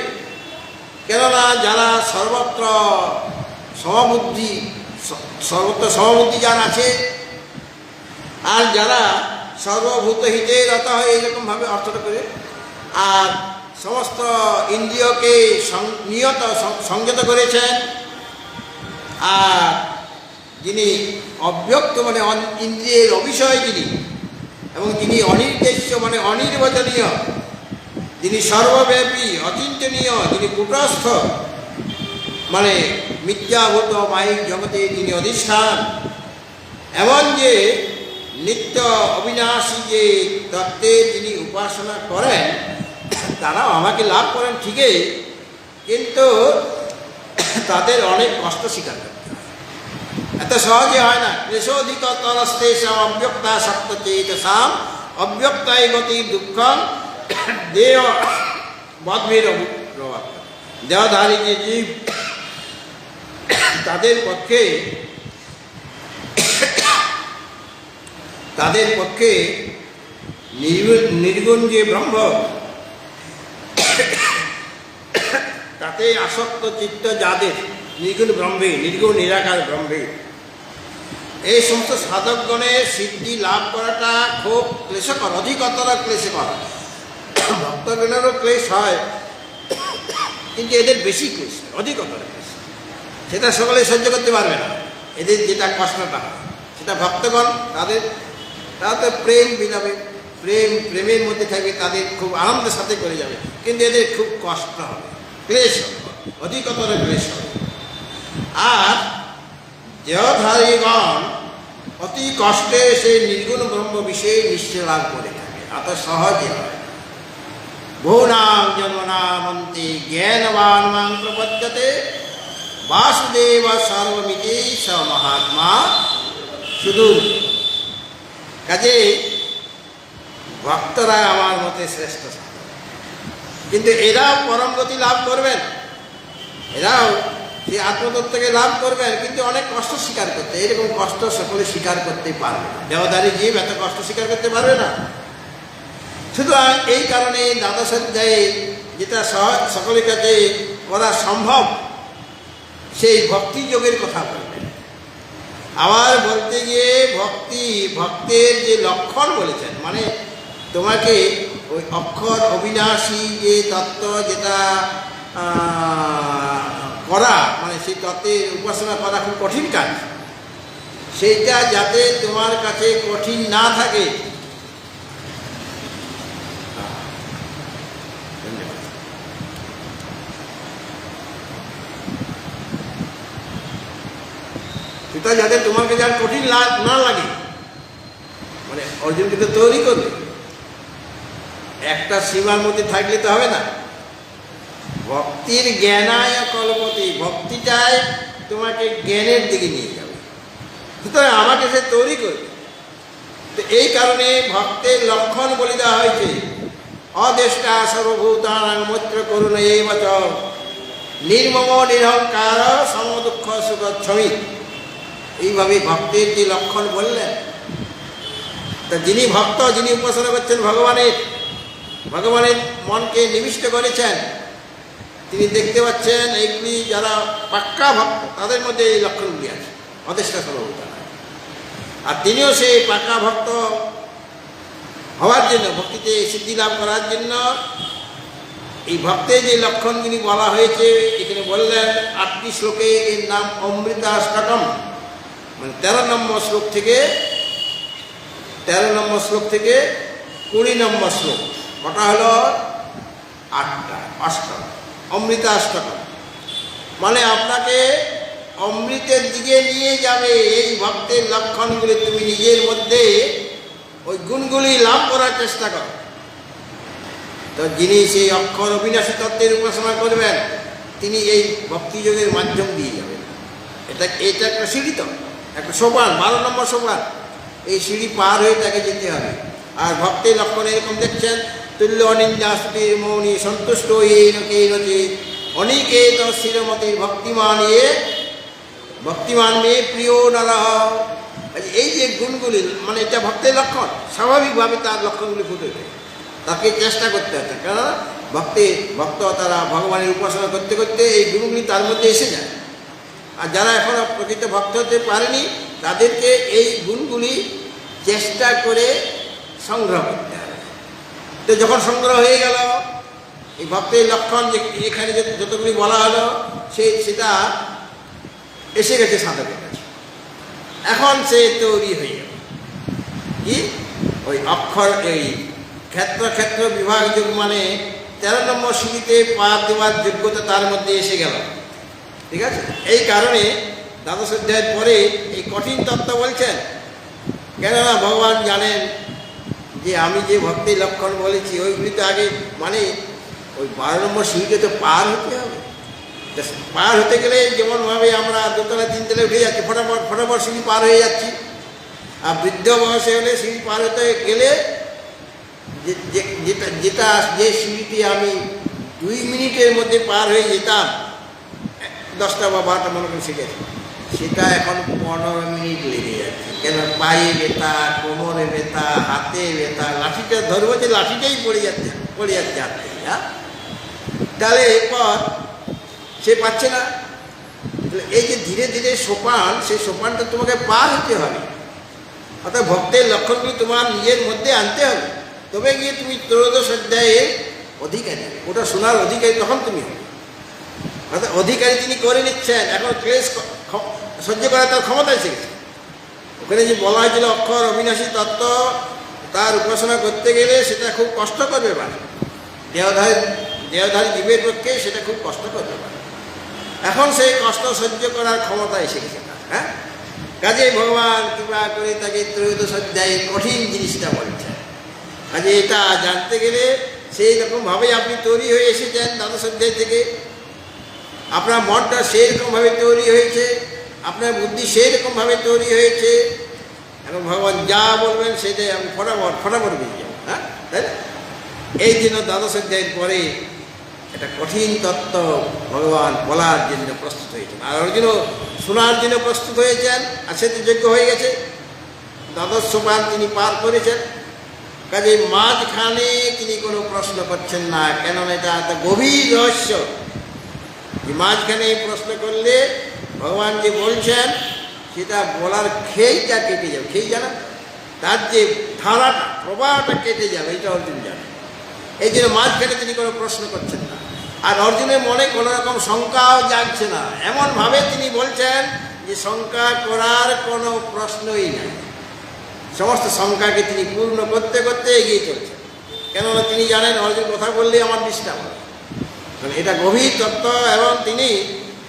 কেননা যারা সর্বত্র সমবুদ্ধি যার আছে, আর যারা সর্বভূত হিতে রত হয়, এইরকমভাবে অর্থটা করে, আর সমস্ত ইন্দ্রিয়কে নিয়ত সংযত করেছেন, আর যিনি অব্যক্ত মানে ইন্দ্রিয়ের অবিষয় যিনি, এবং যিনি অনির্দেশ্য মানে অনির্বচনীয়, যিনি সর্বব্যাপী অচিন্তনীয়, যিনি কূটস্থ মানে মিথ্যাভূত মায়িক জগতে যিনি অধিষ্ঠান, এমন যে নিত্য অবিনাশী যে তত্ত্বের যিনি উপাসনা করেন, তারাও আমাকে লাভ করেন ঠিকই, কিন্তু তাদের অনেক কষ্ট স্বীকার করতে হয়, এত সহজে হয় না। ক্লেশোধিকতরস্তেষাম অব্যক্তা সপ্তচেতসাম অব্যক্তায় গতি দুঃখম দেহ বদ্ভীর প্রভাব। দেহধারী যে জীব, তাদের পক্ষে নির্গুণ যে ব্রহ্ম, তাতে আসক্ত চিত্ত যাদের, নির্গুণ ব্রহ্মে, নির্গুণ নিরাকার ব্রহ্মে, এই সমস্ত সাধকগণের সিদ্ধি লাভ করাটা খুব ক্লেশকর, অধিকতর ক্লেশকর। ভক্তগণেরও ক্লেশ হয়, কিন্তু এদের বেশি ক্লেশ, অধিকতর ক্লেশ। সেটা সকলে সহ্য করতে পারবে না, এদের যেটা কষ্টটা হয় সেটা ভক্তগণ তারা তো প্রেম বিলাবে, প্রেমের মধ্যে থাকবে, তাদের খুব আনন্দের সাথে করে যাবে, কিন্তু এদের খুব কষ্ট হবে, ক্লেশ হবে, অধিকতর ক্লেশ হবে। আর দেহধারীগণ অতি কষ্টে সেই নির্গুণ ব্রহ্ম বিষয়ে নিশ্চয় লাভ করে থাকে, এত সহজে হয়। বহুনাম জন্মনামন্তে জ্ঞানবান মাং প্রপদ্যতে বাসুদেব সর্বমিতি স মহাত্মা সুদূর। কাজে ভক্তরা আমার মতে শ্রেষ্ঠ, কিন্তু এরা পরম গতি লাভ করবেন, এরাও সেই আত্মতত্ত্বকে লাভ করবেন, কিন্তু অনেক কষ্ট স্বীকার করতে, এরকম কষ্ট সকলে স্বীকার করতে পারবে না। দেহধারী জীব এত কষ্ট স্বীকার করতে পারবে না। সুতরাং এই কারণে দ্বাদশ অধ্যায়ে যেটা সকলের কাছে করা সম্ভব, সেই ভক্তি যোগের কথা বলবেন। আবার বলতে গিয়ে ভক্তের যে লক্ষণ বলেছেন, মানে তোমাকে ওই অক্ষর অবিনাশী যে তত্ত্ব যেটা করা, মানে সেই তত্ত্বের উপাসনা করা খুব কঠিন কাজ, সেইটা যাতে তোমার কাছে কঠিন না থাকে। সেটা যাতে তোমার কাছে আর কঠিন না লাগে, মানে অর্জুনকে তো তৈরি করবে, একটা সীমার মধ্যে থাকলে তো হবে না। ভক্তির জ্ঞানায় কল্পতি, ভক্তিটাই তোমাকে জ্ঞানের দিকে নিয়ে যাবে, সুতরাং আমাকে সে তৈরি করবে। তো এই কারণে ভক্তের লক্ষণ বলে দেওয়া হয়েছে, অদেষ্টা সর্বভূতানাং মৈত্র করুণ এব চ নির্মম নিরহংকার সমদুঃখ সুখচ্ছমি। এইভাবে ভক্তের যে লক্ষণ বললেন, তা যিনি ভক্ত, যিনি উপাসনা করছেন ভগবানের মনকে নিবিষ্ট করেছেন, তিনি দেখতে পাচ্ছেন এইগুলি যারা পাক্কা ভক্ত, তাদের মধ্যে এই লক্ষণগুলি আছে, অদেষ্টা সর্বভূতানাং। আর তিনিও সেই পাক্কা ভক্ত হওয়ার জন্য, ভক্তিতে সিদ্ধি লাভ করার জন্য এই ভক্তের যে লক্ষণগুলি বলা হয়েছে এখানে বললেন 8টি শ্লোকে। এর নাম অমৃতাষ্টকম, মানে 13 নম্বর শ্লোক থেকে 20 নম্বর শ্লোক, কটা হলো 8টা, অষ্টম অমৃতাষ্টকম, মানে আপনাকে অমৃতের দিকে নিয়ে যাবে। এই ভক্তের লক্ষণগুলি তুমি নিজের মধ্যে ওই গুণগুলি লাভ করার চেষ্টা করো। তো যিনি সেই অক্ষর অবিনাশী তত্ত্বের উপাসনা করবেন, তিনি এই ভক্তিযোগের মাধ্যম দিয়ে যাবেন। এটা একটা সিঁড়ি, তো একটা সোপান, 12 নম্বর সোপান। এই সিঁড়ি পার হয়ে তাকে যেতে হবে। আর ভক্তের লক্ষণ এরকম দেখছেন, তুল্য অনিন্দা স্তুতির মৌনি সন্তুষ্ট নচে অনিকেত স্থিরমতি ভক্তিমান মে প্রিয় নরহ এই যে গুণগুলি মানে এটা ভক্তের লক্ষণ, স্বাভাবিকভাবে তার লক্ষণগুলি ফুটে ওঠে। তাকে চেষ্টা করতে হচ্ছে, কেননা ভক্ত তারা ভগবানের উপাসনা করতে করতে এই গুণগুলি তার মধ্যে এসে যায়। আর যারা এখনো প্রকৃত ভক্ত হতে পারেনি তাদেরকে এই গুণগুলি চেষ্টা করে সংগ্রহ করতে হবে। তো যখন সংগ্রহ হয়ে গেল, এই ভক্তের লক্ষণ যে এখানে যতগুলি বলা হলো সেটা এসে গেছে সাধকের কাছে, এখন সে তৈরি হয়ে গেল কি ওই অক্ষর এই ক্ষেত্র বিভাগ যোগ মানে 13 নম্বর সিঁড়িতে পা দেওয়ার যোগ্যতা তার মধ্যে এসে গেল। ঠিক আছে, এই কারণে দ্বাদশ অধ্যায়ের পরে এই কঠিন তত্ত্ব বলছেন, কেননা ভগবান জানেন যে আমি যে ভক্তির লক্ষণ বলেছি ওইগুলি তো আগে মানে ওই 12 নম্বর সিঁড়িতে তো পার হতে হবে। পার হতে গেলে যেমনভাবে আমরা 2 তলা 3 তলায় উঠে যাচ্ছি, ফটাফট সিঁড়ি পার হয়ে যাচ্ছি, আর বৃদ্ধ বয়সে হলে সিঁড়ি পার হতে গেলে যে সিঁড়িটি আমি 2 মিনিটের মধ্যে পার হয়ে যেতাম 10টা বা 12টা মনে করে শিখেছি, সেটা এখন 15 মিনিট লেগে যাচ্ছে। কেন? পায়ে ব্যথা, কোমরে ব্যথা, হাতে ব্যথা, লাঠিটা ধরবো যে লাঠিটাই পড়ে যাচ্ছে হাত থেকে। হ্যাঁ, তাহলে এরপর সে পাচ্ছে না। এই যে ধীরে ধীরে সোপান, সেই সোপানটা তোমাকে পার হতে হবে, অর্থাৎ ভক্তের লক্ষণগুলি তোমার নিজের মধ্যে আনতে হবে, তবে গিয়ে তুমি 13দশ অধ্যায়ের অধিকারী, ওটা শোনার অধিকারী তখন তুমি হবে। অর্থাৎ অধিকারী তিনি করে নিচ্ছেন, এখন ক্লেশ সহ্য করা তার ক্ষমতা এসে গেছে। ওখানে যে বলা হয়েছিল অক্ষর অবিনাশী তত্ত্ব, তার উপাসনা করতে গেলে সেটা খুব কষ্ট করবে, মানে দেহধারী জীবের পক্ষে সেটা খুব কষ্ট করবে। এখন সেই কষ্ট সহ্য করার ক্ষমতা এসে গেছে তার। হ্যাঁ, কাজে ভগবান কৃপা করে তাকে 13দশ অধ্যায়ে কঠিন জিনিসটা বলছেন। কাজে এটা জানতে গেলে সেই রকমভাবে আপনি তৈরি হয়ে এসেছেন দ্বাদশ অধ্যায় থেকে, আপনার মনটা সেই রকমভাবে তৈরি হয়েছে, আপনার বুদ্ধি সেই রকমভাবে তৈরি হয়েছে। এখন ভগবান যা বলবেন সেটাই আমি ফটাফট বেরিয়ে যাবো। হ্যাঁ, তাই না? এই জন্য দ্বাদশ অধ্যায়ের পরে একটা কঠিন তত্ত্ব ভগবান বলার জন্য প্রস্তুত হয়েছেন, আর অর্জুন শোনার জন্য প্রস্তুত হয়েছেন, আর সে তো যোগ্য হয়ে গেছে। দ্বাদশ সোপান তিনি পার করেছেন, কাজে মাঝখানে তিনি কোনো প্রশ্ন করছেন না, কেননা এটা একটা গভীর রহস্য। যে মাঝখানে প্রশ্ন করলে ভগবান যে বলছেন সেটা বলার খেইটা কেটে যাবে, খেই জানা তার যে ধারাটা প্রবাহটা কেটে যাবে, এটা অর্জুন জানে। এই জন্য মাঝখানে তিনি কোনো প্রশ্ন করছেন না, আর অর্জুনের মনে কোনো রকম শঙ্কাও জাগছে না। এমনভাবে তিনি বলছেন যে শঙ্কা করার কোনো প্রশ্নই নাই, সমস্ত শঙ্কাকে তিনি পূর্ণ করতে করতে এগিয়ে চলছেন। কেননা তিনি জানেন অর্জুন কথা বললে আমার ডিস্টার্ব হবে, কারণ এটা গভীর তত্ত্ব, এবং তিনি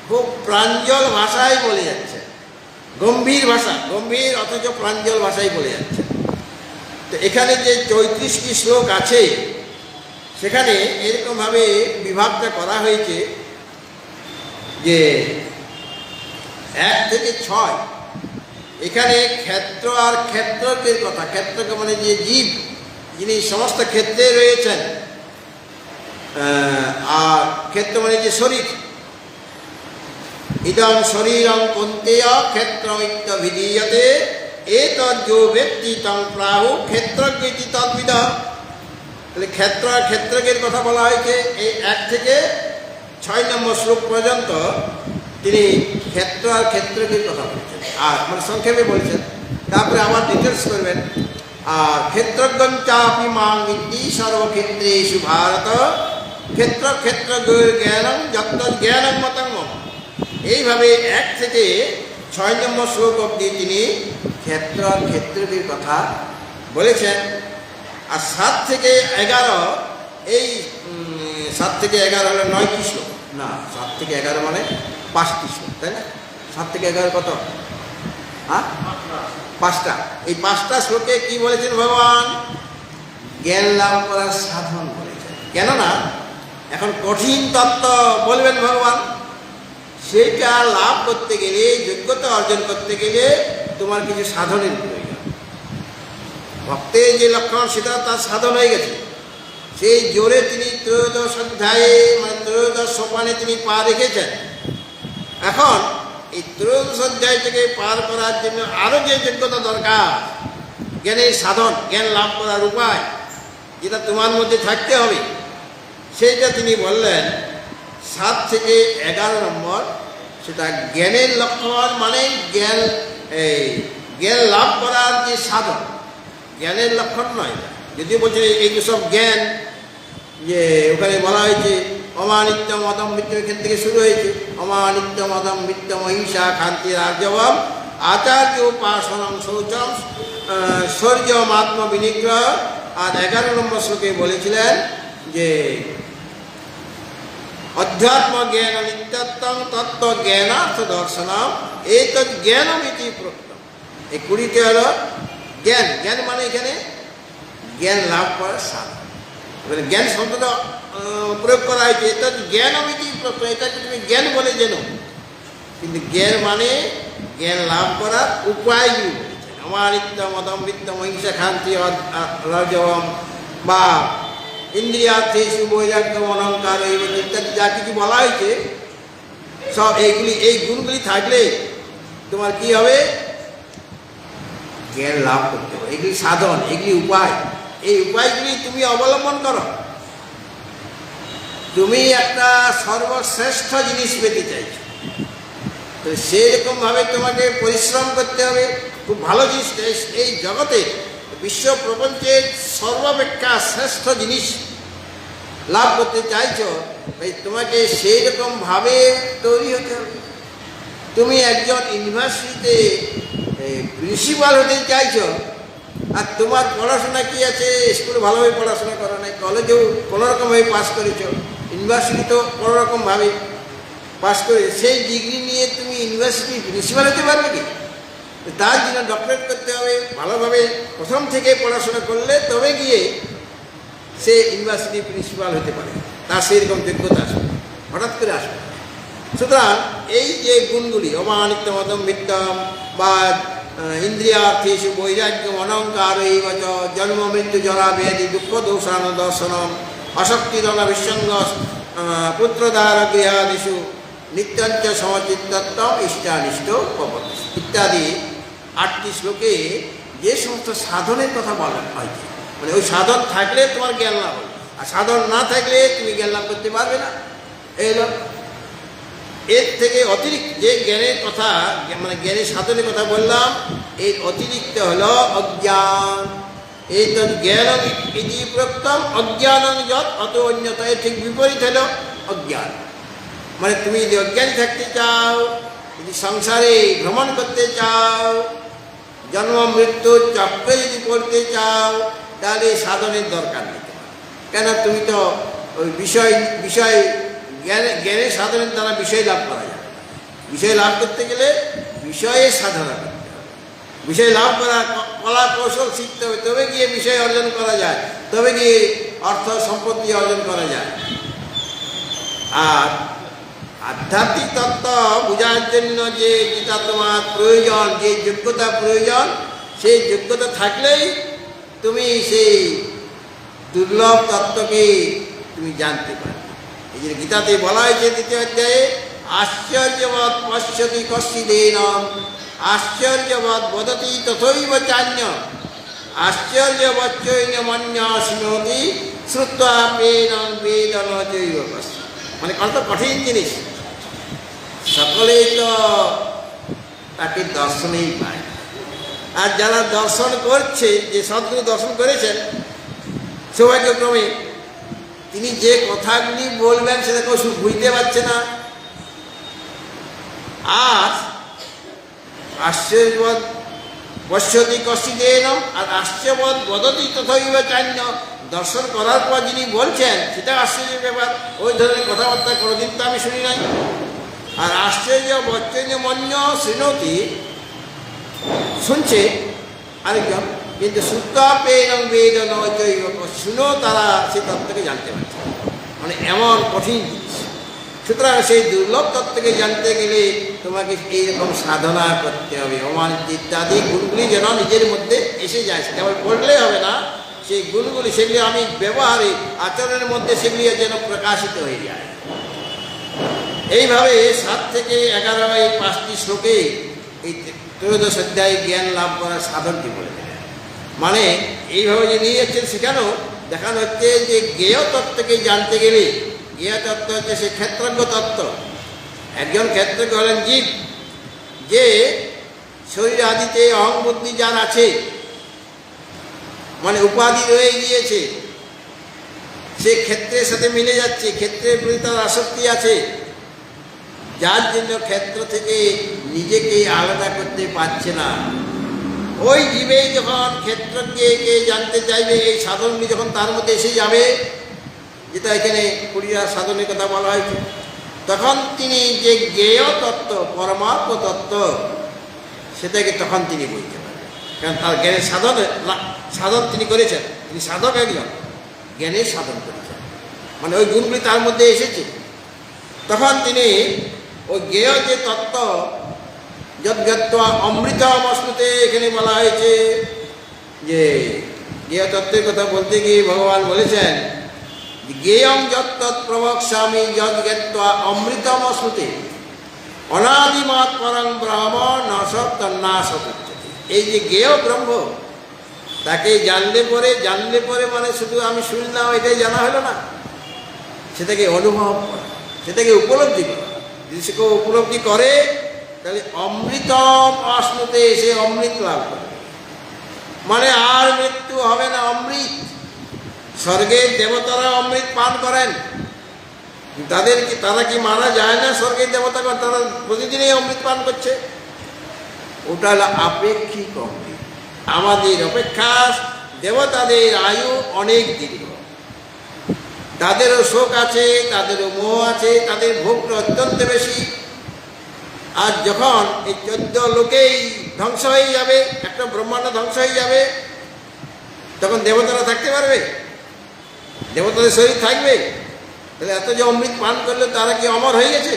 খুব প্রাঞ্জল ভাষায় বলে যাচ্ছেন, গম্ভীর ভাষা, গম্ভীর অথচ প্রাঞ্জল ভাষায় বলে যাচ্ছেন। তো এখানে যে 34টি শ্লোক আছে সেখানে এরকমভাবে বিভাগটা করা হয়েছে যে 1 থেকে 6 এখানে ক্ষেত্র আর ক্ষেত্রজ্ঞের কথা, ক্ষেত্রজ্ঞ মানে যে জীব, যিনি সমস্ত ক্ষেত্রে রয়েছেন, আর ক্ষেত্র মানে যে শরীর, ইদং শরীরং কন্তেয় ক্ষেত্রমিত্য বিধীয়তে এতজ্জো ব্যক্তি তং প্রাহু ক্ষেত্রজ্ঞেতি তদ্বিদ। তাহলে ক্ষেত্র আর ক্ষেত্রজ্ঞের কথা বলা হয়েছে এই 1 থেকে 6 নম্বর শ্লোক পর্যন্ত তিনি ক্ষেত্র আর ক্ষেত্রজ্ঞের কথা বলছেন, আর মানে সংক্ষেপে বলছেন, তারপরে আবার ডিটেলস করবেন। আর ক্ষেত্রজ্ঞং চাপি মাং বিদ্ধি সর্বক্ষেত্রেষু ভারত ক্ষেত্র জ্ঞানং যত জ্ঞানং মতং মম। এইভাবে 1 থেকে 6 নম্বর শ্লোক অবধি তিনি ক্ষেত্র আর ক্ষেত্রজ্ঞের কথা বলেছেন। আর 7 থেকে 11, এই 7 থেকে 11 হলো 9টি শ্লোক, না 7 থেকে 11 মানে 5টি শ্লোক, তাই না? 7 থেকে 11 কত? হ্যাঁ, 5টা। এই 5টা শ্লোকে কি বলেছেন ভগবান? জ্ঞান লাভ করার সাধন বলেছেন। কেননা এখন কঠিন তত্ত্ব বলবেন ভগবান, সেইটা লাভ করতে গেলে, যোগ্যতা অর্জন করতে গেলে তোমার কিছু সাধনের প্রয়োজন। ভক্তের যে লক্ষণ সেটা তার সাধন হয়ে গেছে, সেই জোরে তিনি 13দশ অধ্যায়ে মানে 13দশ সোপানে তিনি পা রেখেছেন। এখন এই ত্রয়োদশ অধ্যায় থেকে পার করার জন্য আরও যে যোগ্যতা দরকার, জ্ঞানের সাধন, জ্ঞান লাভ করার উপায় যেটা তোমার মধ্যে থাকতে হবে, সেইটা তিনি বললেন 7 থেকে 11 নম্বর। সেটা জ্ঞানের লক্ষণ, মানে জ্ঞান লাভ করার যে সাধন, জ্ঞানের লক্ষণ নয়। যদিও বলছে এই সব জ্ঞান, যে ওখানে বলা হয়েছে অমানিত্যম অদম মিত্যম, এখান থেকে শুরু হয়েছে অমানিত্যম অদম মিত্যম অহিংসা ক্ষান্তি রাজবম আচার্য উপাসনম শৌচম শৌর্যম আত্ম বিনিগ্রহ। আর 11 নম্বর শ্লোকে বলেছিলেন যে অধ্যাত্ম জ্ঞান নিত্যত্বম তত্ত্ব জ্ঞানার্থ দর্শনম এতৎ জ্ঞানমিতি প্রত্যম। এই 20টি হলো জ্ঞান। জ্ঞান মানে এখানে জ্ঞান লাভ করার সাধন। এবারে জ্ঞান শব্দটা প্রয়োগ করা হয়েছে, এটা জ্ঞানমিতি প্রত্যম, এটাকে তুমি জ্ঞান বলে জেনো। কিন্তু জ্ঞান মানে জ্ঞান লাভ করার উপায়গুলি বলেছেন। অমানিত্যম অদম্বিত্যম অহিংসা ক্ষান্তি রাজবম বা ইন্দ্রিয়ার্থেষু বৈরাগ্যম অলঙ্কার ইত্যাদি যা কিছু বলা হয়েছে, সব এই গুণগুলি থাকলে তোমার কি হবে? জ্ঞান লাভ করতে হবে। এগুলি সাধন, এগুলি উপায়। এই উপায়গুলি তুমি অবলম্বন করো। তুমি একটা সর্বশ্রেষ্ঠ জিনিস পেতে চাইছো, তো সেরকমভাবে তোমাকে পরিশ্রম করতে হবে। খুব ভালো জিনিস, এই জগতে বিশ্ব প্রপঞ্চের সর্বাপেক্ষা শ্রেষ্ঠ জিনিস লাভ করতে চাইছো, তোমাকে সেই রকমভাবে তৈরি হতে হবে। তুমি একজন ইউনিভার্সিটিতে প্রিন্সিপাল হতে চাইছো, আর তোমার পড়াশোনা কি আছে? স্কুলে ভালোভাবে পড়াশোনা করো নাই, কলেজেও কোনোরকমভাবে পাস করেছো, ইউনিভার্সিটিতেও কোনোরকমভাবে পাস করে সেই ডিগ্রি নিয়ে তুমি ইউনিভার্সিটির প্রিন্সিপাল হতে পারবে কি? তার জন্য ডক্টরেট করতে হবে, ভালোভাবে প্রথম থেকে পড়াশোনা করলে তবে গিয়ে সে ইউনিভার্সিটির প্রিন্সিপাল হতে পারে। তার সেইরকম যোগ্যতা আসবে, হঠাৎ করে আসবে। সুতরাং এই যে গুণগুলি অমানিত্যম অদম্ভিত্যম বা ইন্দ্রিয়ার্থেষু বৈরাগ্যম অলঙ্কার এইবচ জন্ম মৃত্যু জরা ব্যাধি দুঃখ দোষান দর্শনম অশক্তিদল বিসঙ্গ পুত্রদার গৃহাদিষু নিত্যঞ্চ সমচিত্তত্বম ইষ্টানিষ্ট পবতি ইত্যাদি 8টি শ্লোকে যে সমস্ত সাধনের কথা বলা হয়েছে, মানে ওই সাধন থাকলে তোমার জ্ঞান লাভ হবে, আর সাধন না থাকলে তুমি জ্ঞান লাভ করতে পারবে না। এই হলো এর থেকে অতিরিক্ত যে জ্ঞানের কথা, মানে জ্ঞানের সাধনের কথা বললাম, এর অতিরিক্ত হলো অজ্ঞান। এই তো জ্ঞান ইতি প্রত্যম অজ্ঞান যত অত অন্যত, এর ঠিক বিপরীত হলো অজ্ঞান। মানে তুমি যদি অজ্ঞানী থাকতে চাও, যদি সংসারে ভ্রমণ করতে চাও, জন্ম মৃত্যুর চক্রে যদি পড়তে চাও, তাহলে সাধনের দরকার নেই। কেন? তুমি তো ওই বিষয় জ্ঞানের সাধনের দ্বারা বিষয় লাভ করা যায়। বিষয় লাভ করতে গেলে বিষয়ের সাধনা করতে হবে, বিষয় লাভ করার কলা কৌশল শিখতে হবে, তবে গিয়ে বিষয় অর্জন করা যায়, তবে গিয়ে অর্থ সম্পত্তি অর্জন করা যায়। আর আধ্যাত্মিক তত্ত্ব বোঝার জন্য যেটা তোমার প্রয়োজন, যে যোগ্যতা প্রয়োজন, সেই যোগ্যতা থাকলেই তুমি সেই দুর্লভ তত্ত্বকে তুমি জানতে পারবে। এই যে গীতাতে বলা হয়েছে 2য় অধ্যায়ে আশ্চর্যবৎ পশ্যতি কশ্চিদেন আশ্চর্যবৎ বদতি তথৈব চান্য আশ্চর্যবচ্চৈন মন্যা শৃণোতি শ্রুত্বা পেনং বেদন জৈব কশ্চিৎ। মানে কত কঠিন জিনিস, সকলেই তো তাকে দর্শনেই পায়। আর যারা দর্শন করছে, যে সদ্গুরু দর্শন করেছেন সৌভাগ্যক্রমে, তিনি যে কথাগুলি বলবেন সেটা কেউ বুঝতে পারছে না। আর আশ্চর্যবৎ পশ্যতি কশ্চিদেন আর আশ্চর্যবৎ বদতি তথৈব চান্য, দর্শন করার পর যিনি বলছেন সেটা আশ্চর্যের ব্যাপার। ওই ধরনের কথাবার্তা কোনোদিন তো আমি শুনি নাই। আর আশ্চর্য বচ্চৈন্য মন্য শৃণোতি, শুনছে আরেকজন, কিন্তু শ্রুত্বা পেনং বেদন জৈব, শুনেও তারা সেই তত্ত্বকে জানতে পারছে। মানে এমন কঠিন জিনিস। সুতরাং সেই দুর্লভ তত্ত্বকে জানতে গেলে তোমাকে এইরকম সাধনা করতে হবে। অমানিত্য ইত্যাদি গুণগুলি যেন নিজের মধ্যে এসে যায়, কেবল পড়লে হবে না, সেই গুণগুলি সেগুলি আমি ব্যবহারে আচরণের মধ্যে সেগুলি যেন প্রকাশিত হয়ে যায়। এইভাবে 7 থেকে 11 এই 5টি শ্লোকে এই ত্রয়োদশ অধ্যায় জ্ঞান লাভ করার সাধনটি বলে দেয়। মানে এইভাবে যে নিয়ে যাচ্ছেন সেখানেও দেখানো হচ্ছে যে জ্ঞেয় তত্ত্বকে জানতে গেলে, জ্ঞেয় তত্ত্ব হচ্ছে সে ক্ষেত্রজ্ঞ তত্ত্ব। একজন ক্ষেত্রজ্ঞ হলেন জীব, যে শরীর আদিতে অহং বুদ্ধি যার আছে, মানে উপাধি রয়ে গিয়েছে, সে ক্ষেত্রের সাথে মিলে যাচ্ছে, ক্ষেত্রের প্রতি তার আসক্তি আছে, যার জন্য ক্ষেত্র থেকে নিজেকে আলাদা করতে পারছে না। ওই জীবেই যখন ক্ষেত্রকে জানতে চাইবে, এই সাধনটি যখন তার মধ্যে এসে যাবে, যেটা এখানে কুড়িয়া সাধনের কথা বলা হয়েছে, তখন তিনি যে জ্ঞেয় তত্ত্ব, পরমাত্ম তত্ত্ব, সেটাকে তখন তিনি বুঝতে পারবেন। কারণ তার জ্ঞানের সাধন তিনি করেছেন, তিনি সাধক একজন, জ্ঞানের সাধন করেছেন, মানে ওই গুণগুলি তার মধ্যে এসেছে। তখন তিনি ওই জ্ঞেয় যে তত্ত্ব, যদ্গত্বা অমৃতম অশ্নুতে, এখানে বলা হয়েছে যে জ্ঞেয় তত্ত্বের কথা বলতে গিয়ে ভগবান বলেছেন জ্ঞেয়ং যত্তৎ প্রবক্ষ্যামি যদ্গত্বা অমৃতম অশ্নুতে অনাদিমৎ পরং ব্রহ্ম নশত তন্নাশত। এই যে জ্ঞেয় ব্রহ্ম, তাকে জানলে পরে মানে শুধু আমি শুনলাম এটাই জানা হলো না, সেটাকে অনুভব করা, সেটাকে উপলব্ধি করা। যদি সে কেউ উপলব্ধি করে তাহলে অমৃতম অশ্নুতে এসে অমৃত লাভ করে, মানে আর মৃত্যু হবে না, অমৃত। স্বর্গের দেবতারা অমৃত পান করেন, তারা কি মারা যায় না? স্বর্গের দেবতাগণ তারা প্রতিদিনই অমৃত পান করছে। ওটা হলো আপেক্ষিক অমৃত। আমাদের অপেক্ষা দেবতাদের আয়ু অনেক দীর্ঘ, তাদেরও শোক আছে, তাদেরও মোহ আছে, তাদের ভোগটা অত্যন্ত বেশি। আর যখন এই 14 লোকেই ধ্বংস হয়ে যাবে, একটা ব্রহ্মাণ্ড ধ্বংস হয়ে যাবে, তখন দেবতারা থাকতে পারবে? দেবতাদের শরীর থাকবে? তাহলে এত যে অমৃত পান করলে তারা কি অমর হয়ে গেছে?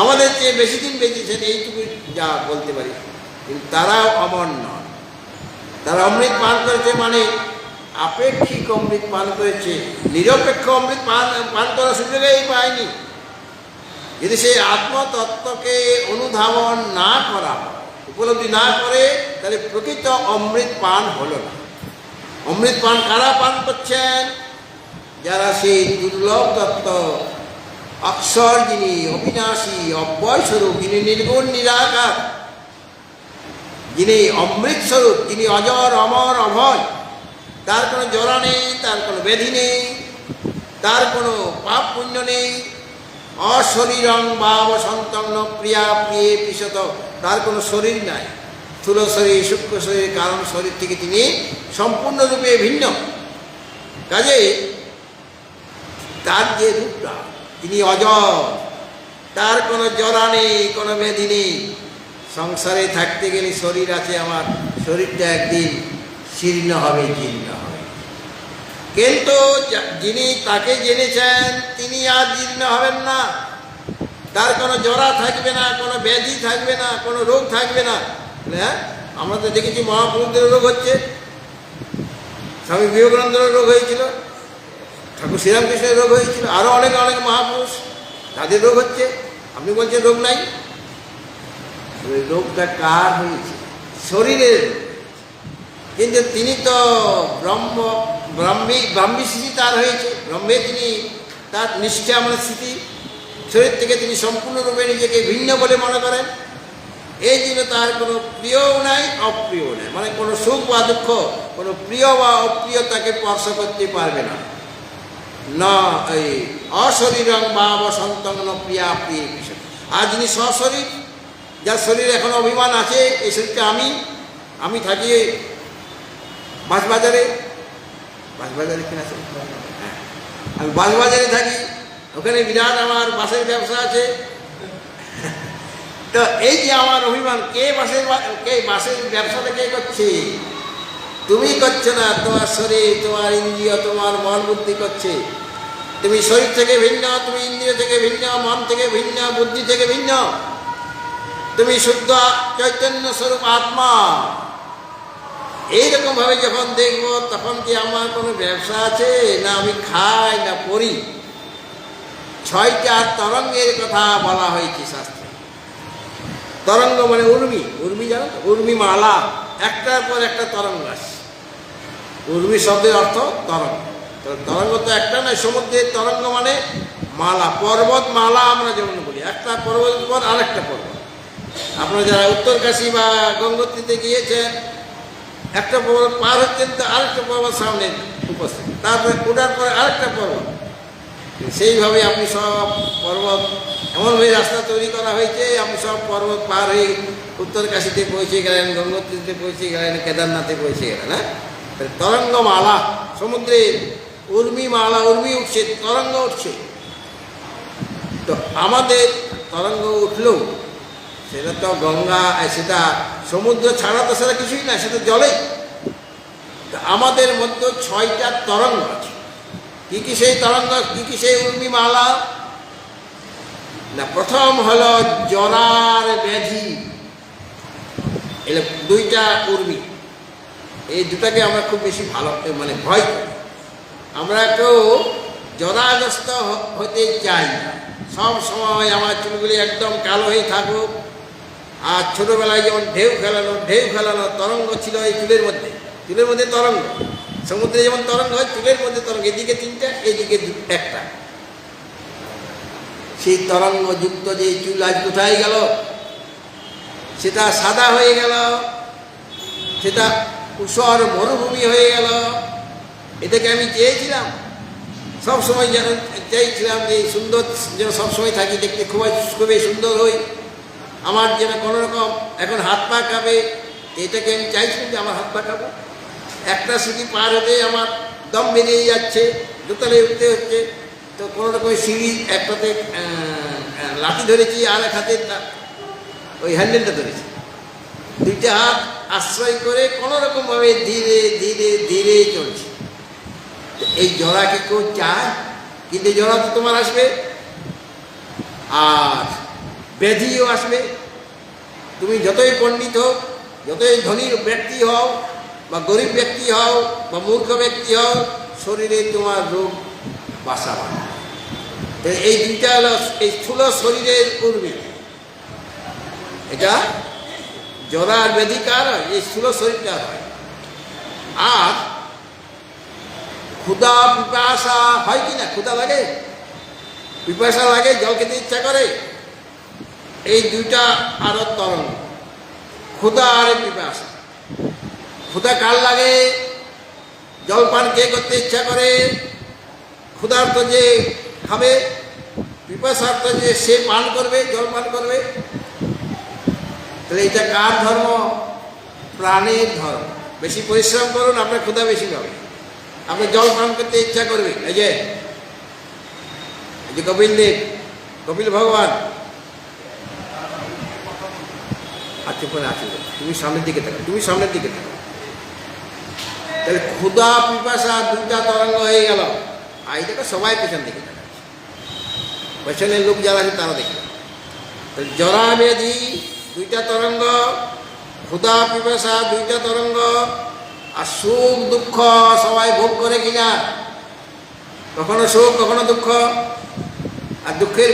আমাদের চেয়ে বেশি দিন বেঁচেছেন, এইটুকু যা বলতে পারি। কিন্তু তারাও অমর নন, তারা অমৃত পান করেছে, মানে আপেক্ষিক অমৃত পান করেছে, নিরপেক্ষ অমৃত পান করার সুযোগই পায়নি। যদি সেই আত্মতত্ত্বকে অনুধাবন না করা, উপলব্ধি না করে, তাহলে প্রকৃত অমৃত পান হলো না। অমৃত পান কারা পান করছেন? যারা সেই দুর্লভ তত্ত্ব, অক্ষর যিনি অবিনাশী অব্যয় স্বরূপ, যিনি নির্গুণ নিরাকার, যিনি অমৃত স্বরূপ, যিনি অজর অমর অভয়, তার কোনো জরা নেই, তার কোনো ব্যাধি নেই, তার কোনো পাপ পুণ্য নেই, অশরীরং ভাব সন্তগ্ন প্রিয়া প্রিয়ে পিশত, তার কোনো শরীর নাই, স্থূল শরীর, সূক্ষ্ম শরীর, কারণ শরীর থেকে তিনি সম্পূর্ণরূপে ভিন্ন। কাজে তার যে রূপটা, তিনি অজর, তার কোনো জরা নেই, কোনো ব্যাধি নেই। সংসারে থাকতে গেলে শরীর আছে আমার, শরীরটা একদিন শীর্ণ হবে, জীর্ণ হবে, কিন্তু যিনি তাকে জেনেছেন তিনি আর জীর্ণ হবেন না, তার কোনো জরা থাকবে না, কোনো ব্যাধি থাকবে না, কোনো রোগ থাকবে না। হ্যাঁ, আমরা তো দেখেছি মহাপুরুষদের রোগ হচ্ছে, স্বামী বিবেকানন্দের রোগ হয়েছিল, ঠাকুর শ্রীরামকৃষ্ণের রোগ হয়েছিল, আরও অনেক অনেক মহাপুরুষ, তাদের রোগ হচ্ছে। আপনি বলছেন রোগ নাই, ওই রোগটা কার হয়েছে? শরীরের। কিন্তু তিনি তো ব্রাহ্মী স্থিতি তার হয়েছে, ব্রহ্মে তিনি তার নিষ্ঠা মানে স্থিতি, শরীর থেকে তিনি সম্পূর্ণরূপে নিজেকে ভিন্ন বলে মনে করেন। এই জন্য তার কোনো প্রিয়ও নাই, অপ্রিয়ও নাই, মানে কোনো সুখ বা দুঃখ, কোনো প্রিয় বা অপ্রিয় তাকে স্পর্শ করতে পারবে না। না, এই অশরীরং বা সন্তগ্ন প্রিয়া প্রিয় বিষয়। আর যিনি সশরীর, যার শরীরে এখন অভিমান আছে, এই শরীরটা আমি থাকি বাঁশবাজারে কিনা, আমি বাঁশবাজারে থাকি, ওখানে বিরাট আমার বাসের ব্যবসা আছে। তো এই যে আমার অভিমান, কে বাসের ব্যবসাটা কে করছে? তুমি করছো না, তোমার শরীর, তোমার ইন্দ্রিয়, তোমার মন বুদ্ধি করছে। তুমি শরীর থেকে ভিন্ন, তুমি ইন্দ্রিয় থেকে ভিন্ন, মন থেকে ভিন্ন, বুদ্ধি থেকে ভিন্ন। তুমি শুদ্ধ চৈতন্য স্বরূপ আত্মা। এইরকম ভাবে যখন দেখবো, তখন কি আমার কোনো ব্যবসা আছে? না আমি খাই, না পড়ি। ছয়টা তরঙ্গের কথা বলা হয়েছে শাস্ত্রে। তরঙ্গ মানে উর্মি, উর্মি জানো তো? উর্মি মালা, একটার পর একটা তরঙ্গ আসছে। উর্মি শব্দের অর্থ তরঙ্গ। তরঙ্গ তো একটা নয়, সমুদ্রের তরঙ্গ মানে মালা, পর্বত মালা আমরা যেমন বলি, একটা পর্বতের পর আরেকটা পর্বত। আপনারা যারা উত্তরকাশী বা গঙ্গোত্রীতে গিয়েছেন, একটা পর্বত পার হচ্ছেন তো আরেকটা পর্বত সামনে উপস্থিত, তারপরে ওঠার পরে আরেকটা পর্বত। সেইভাবে আপনি সব পর্বত, এমনভাবে রাস্তা তৈরি করা হয়েছে, আপনি সব পর্বত পার হয়ে উত্তরকাশীতে পৌঁছে গেলেন, গঙ্গোত্রীতে পৌঁছে গেলেন, কেদারনাথে পৌঁছে গেলেন। হ্যাঁ, তরঙ্গমালা, সমুদ্রে উর্মি মালা, উর্মি উঠছে, তরঙ্গ উঠছে। তো আমাদের তরঙ্গ উঠলেও সেটা তো গঙ্গা, সেটা সমুদ্র ছাড়া তো সেটা কিছুই না, সেটা জলে। আমাদের মধ্যে ছয়টা তরঙ্গ আছে। কি কি সেই তরঙ্গ, কি কি সেই উর্মি মালা? না, প্রথম হলো জরার ব্যাধি, এর দুইটা উর্মি। এই দুটাকে আমরা খুব বেশি ভালো মানে ভয় করি। আমরা কেউ জরাগ্রস্ত হতে চাই না। সব সময় আমার চুলগুলি একদম কালো হয়ে থাকুক। আর ছোটোবেলায় যেমন ঢেউ খেলানো তরঙ্গ ছিল এই চুলের মধ্যে, চুলের মধ্যে তরঙ্গ। সমুদ্রে যেমন তরঙ্গ হয়, চুলের মধ্যে তরঙ্গ, এদিকে তিনটা, এদিকে একটা। সেই তরঙ্গযুক্ত যে চুল আজ কোথায় গেল? সেটা সাদা হয়ে গেল, সেটা ঊষর মরুভূমি হয়ে গেল। এটাকে আমি চেয়েছিলাম সবসময়, যেন চাইছিলাম যে সুন্দর যেন সবসময় থাকি, দেখতে খুবই সুন্দর হই। আমার যেন কোনো রকম এখন হাত পা কাঁপে, এটাকে আমি চাইছিলাম যে আমার হাত পা কাঁপো। একটা সিঁড়ি পার হতে আমার দম বেরিয়ে যাচ্ছে, দোতলে উঠতে হচ্ছে। তো কোনো রকম সিঁড়ি একটাতে লাঠি ধরেছি, আর এক হাতে ওই হ্যান্ডেলটা ধরেছি। দুইটা হাত আশ্রয় করে কোনো রকমভাবে ধীরে ধীরে ধীরে চলছে। এই জড়াকে কেউ চায়? কিন্তু জড়া তো তোমার আসবে, আর ব্যাধিও আসবে। তুমি যতই পণ্ডিত হোক, যতই ধনী ব্যক্তি হও, বা গরিব ব্যক্তি হও, বা মূর্খ ব্যক্তি হও, শরীরে তোমার রোগ বাসা বাঁধে। এই দুইটা হলো এই স্থূল শরীরের উর্মি। এটা জরার ব্যাধি কার হয়? এই স্থূল শরীরটা হয়। আর ক্ষুধা পিপাসা হয় কি না? ক্ষুধা লাগে, পিপাসা লাগে, জল খেতে ইচ্ছা করে। এই দুইটা আরো তরঙ্গ, ক্ষুধা আর পিপাসা। ক্ষুধা কার লাগে? জল পান কে করতে ইচ্ছা করে? ক্ষুধার্ত যে খাবে, পিপাসার্থ যে সে পান করবে, জল পান করবে। তাহলে এটা কার ধর্ম? প্রাণের ধর্ম। বেশি পরিশ্রম করুন, আপনার ক্ষুধা বেশি পাবে, আপনি জল পান করতে ইচ্ছা করবে। এই যে কপিল দেব, কপিল ভগবান, আচ্ছা পরে আছে, তুমি সামনের দিকে থাকো, তুমি সামনের দিকে থাকো। তাহলে ক্ষুধা পিপাসা দুইটা তরঙ্গ হয়ে গেল। আর এই দেখো সবাই পেছন দিকে থাকা, পেছনের লোক যারা আছে তারা দেখে। তাহলে জরা ব্যাধি দুইটা তরঙ্গ, ক্ষুধা পিপাসা দুইটা তরঙ্গ। আর সুখ দুঃখ সবাই ভোগ করে কিনা? কখনো সুখ, কখনো দুঃখ। আর দুঃখের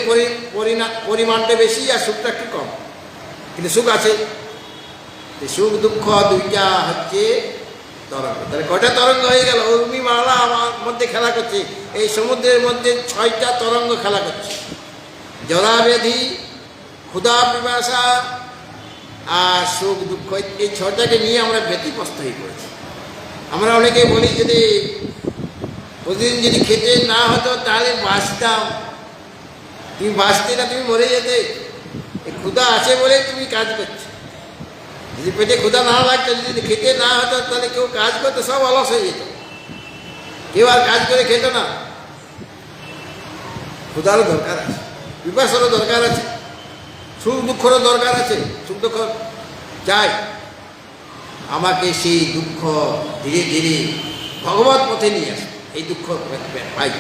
পরিমাণটা বেশি, আর সুখটা একটু কম, কিন্তু সুখ আছে। সুখ দুঃখ দুইটা হচ্ছে তরঙ্গ। তাহলে কয়টা তরঙ্গ হয়ে গেল? উর্মি মালা আমার মধ্যে খেলা করছে। এই সমুদ্রের মধ্যে ছয়টা তরঙ্গ খেলা করছে। জরা ব্যাধি, ক্ষুধা পিপাসা আর সুখ দুঃখ, এই ছয়টাকে নিয়ে আমরা ব্যতিগ্রস্ত হয়ে পড়েছি। আমরা অনেকে বলি যদি প্রতিদিন যদি খেতে না হতো তাহলে বাঁচতাম। তুমি বাঁচতে না, তুমি মরে যেতে। এই ক্ষুধা আছে বলে তুমি কাজ করছো। যদি পেটে ক্ষুধা না লাগতো, যদি খেতে না হতো, তাহলে কেউ কাজ করতো, সব অলস হয়ে যেত, কেউ আর কাজ করে খেত না। ক্ষুধারও দরকার আছে, পিপাসারও দরকার আছে, সুখ দুঃখেরও দরকার আছে। সুখ দুঃখ চাই। আমাকে সেই দুঃখ ধীরে ধীরে ভগবত পথে নিয়ে আসে, এই দুঃখ পাই।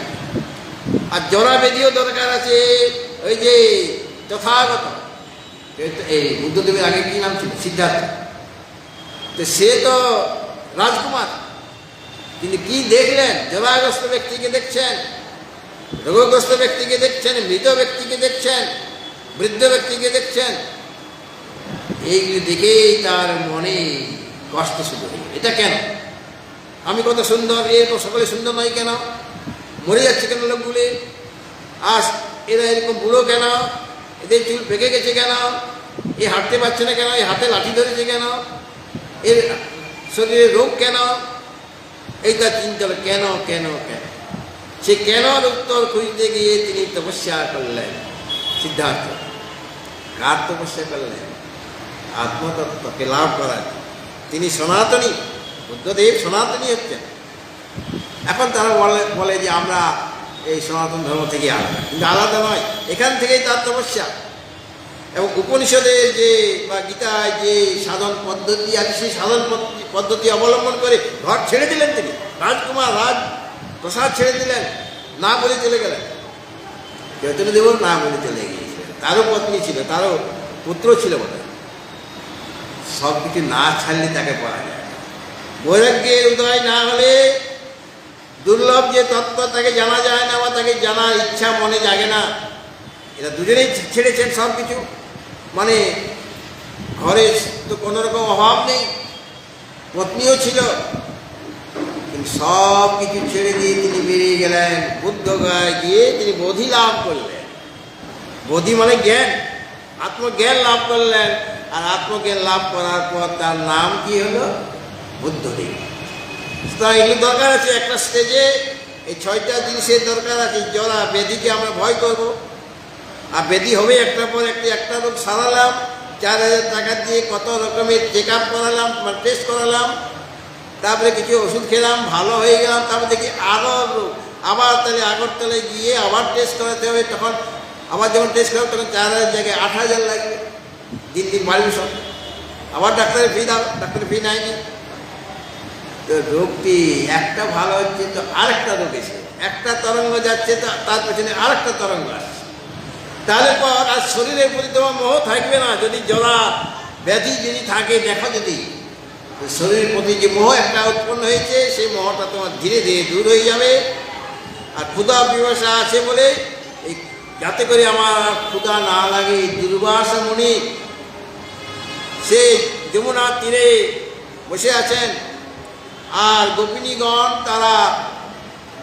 আর জরা ব্যাধিও দরকার আছে। ওই যে তথাগত, এই বুদ্ধদেবের আগে কি নাম ছিল? সিদ্ধার্থ। তো সে তো রাজকুমার, কিন্তু কি দেখলেন? জরাগ্রস্ত ব্যক্তিকে দেখছেন, রোগগ্রস্ত ব্যক্তিকে দেখছেন, মৃত ব্যক্তিকে দেখছেন, বৃদ্ধ ব্যক্তিকে দেখছেন। এইগুলি দেখেই তার মনে কষ্ট শুরু হয়ে, এটা কেন? আমি কত সুন্দর, এরকম সকলে সুন্দর নয় কেন? মরে যাচ্ছে কেন লোকগুলি? আর এরা এরকম বুড়ো কেন? এদের চুল পেকে গেছে কেন? এ হাঁটতে পারছে না কেন? এ হাতে লাঠি ধরেছে কেন? এর শরীরে রোগ কেন? এই তার চিন্তা হলো, কেন কেন কেন? সে কেন উত্তর খুঁজতে গিয়ে তিনি তপস্যা করলেন। সিদ্ধার্থ কার তপস্যা করলেন? আত্মতত্ত্বকে লাভ করার। তিনি সনাতনী, বুদ্ধদেব সনাতনী হচ্ছেন। এখন তারা বলে যে আমরা এই সনাতন ধর্ম থেকে আলাদা, কিন্তু আলাদা নয়, এখান থেকেই তার তপস্যা। এবং উপনিষদের যে বা গীতায় যে সাধন পদ্ধতি আছে, সেই সাধন পদ্ধতি অবলম্বন করে ঘর ছেড়ে দিলেন তিনি। রাজকুমার রাজ প্রসাদ ছেড়ে দিলেন, না বলে চলে গেলেন। চৈতন্যদেব না বলে চলে গিয়েছিলেন। তারও পত্নী ছিল, তারও পুত্র ছিল বলে। সব কিছু না ছাড়লে তাকে পাওয়া যায়। বৈরাগ্যের উদয় না হলে দুর্লভ যে তত্ত্ব তাকে জানা যায় না, বা তাকে জানার ইচ্ছা মনে জাগে না। এরা দুজনেই ছেড়েছেন সব কিছু। মানে ঘরে তো কোনো রকম অভাব নেই, পত্নীও ছিল, কিন্তু সব কিছু ছেড়ে দিয়ে তিনি বেরিয়ে গেলেন। বুদ্ধগয়ায় গিয়ে তিনি বোধি লাভ করলেন। বোধি মানে জ্ঞান, আত্মজ্ঞান লাভ করলেন। আর আত্মজ্ঞান লাভ করার পর তার নাম কি হলো? বুদ্ধদেব। এগুলো দরকার আছে একটা স্টেজে। এই 6টা জিনিসের দরকার আছে। যারা ব্যাধিকে আমরা ভয় করব, আর ব্যাধি হবে একটার পর একটা রোগ সারালাম, 4000 টাকা দিয়ে কত রকমের চেক আপ করালাম, টেস্ট করালাম, তারপরে কিছু ওষুধ খেলাম, ভালো হয়ে গেলাম, তারপরে দেখি আরও রোগ, আবার তাহলে আগরতলায় গিয়ে আবার টেস্ট করাতে হবে। তখন আবার যখন টেস্ট করাবো তখন 4000 জায়গায় 8000 লাগবে। দিন দিন বাড়বে সব। আবার ডাক্তারের ফি দাও, ডাক্তারের ফি নেয়নি। তো রোগটি একটা ভালো হচ্ছে তো আরেকটা রোগ এসে, একটা তরঙ্গ যাচ্ছে তো তার পেছনে আরেকটা তরঙ্গ আসছে। তাহলে পর আর শরীরের প্রতি তোমার মোহ থাকবে না। যদি জরা ব্যাধি যদি থাকে, দেখো যদি শরীরের প্রতি যে মোহ একটা উৎপন্ন হয়েছে, সেই মোহটা তোমার ধীরে ধীরে দূর হয়ে যাবে। আর ক্ষুধা পিপাসা আছে বলে, এই যাতে করে আমার ক্ষুধা না লাগে, দুর্বাসা মুনি সে যমুনার তীরে বসে আছেন। আর গোপিনীগণ তারা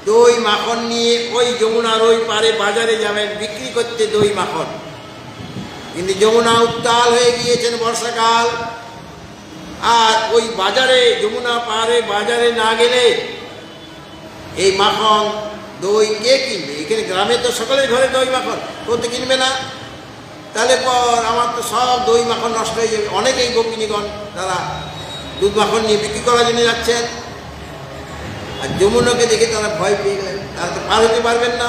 দই মাখন নিয়ে ওই যমুনার ওই পারে বাজারে যাবেন বিক্রি করতে দই মাখন। কিন্তু যমুনা উত্তাল হয়ে গিয়েছেন, বর্ষাকাল। আর ওই বাজারে, যমুনা পারে বাজারে না গেলে এই মাখন দই কে কিনবে? এখানে গ্রামে তো সকলের ঘরে দই মাখন, কেউ তো কিনবে না। তাহলে পর আমার তো সব দই মাখন নষ্ট হয়ে যাবে। অনেকেই গোপিনীগণ তারা দুধ মাখন নিয়ে বিক্রি করার জন্য যাচ্ছেন। আর যমুনাকে দেখে তারা ভয় পেয়ে গেলেন। তারা তো পার হতে পারবেন না,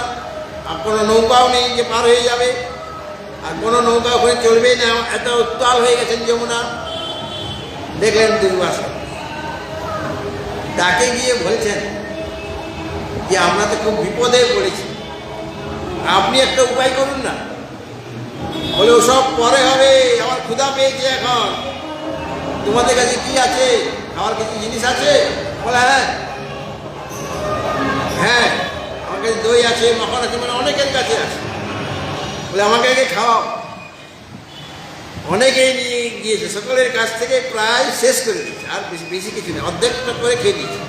আর কোনো নৌকাও নেই যে পার হয়ে যাবে, আর কোনো নৌকা ওখানে চলবেই না, এত উত্তাল হয়ে গেছেন যমুনা। দেখলেন দুর্বাসা, তাকে গিয়ে বলছেন যে আমরা তো খুব বিপদে পড়েছি, আপনি একটা উপায় করুন না। বলে ওসব পরে হবে, আমার ক্ষুধা পেয়েছে এখন। তোমাদের কাছে কি আছে? খাওয়ার কিছু জিনিস আছে? বলে হ্যাঁ আমার কাছে দই আছে, মাখন আছে, মানে অনেকের কাছে আছে। বলে আমাকে আগে খাওয়াও। অনেকেই নিয়ে গিয়েছে, সকলের কাছ থেকে প্রায় শেষ করে দিচ্ছে। আর বেশি কিছু নেই, অর্ধেকটা করে খেয়ে দিচ্ছে।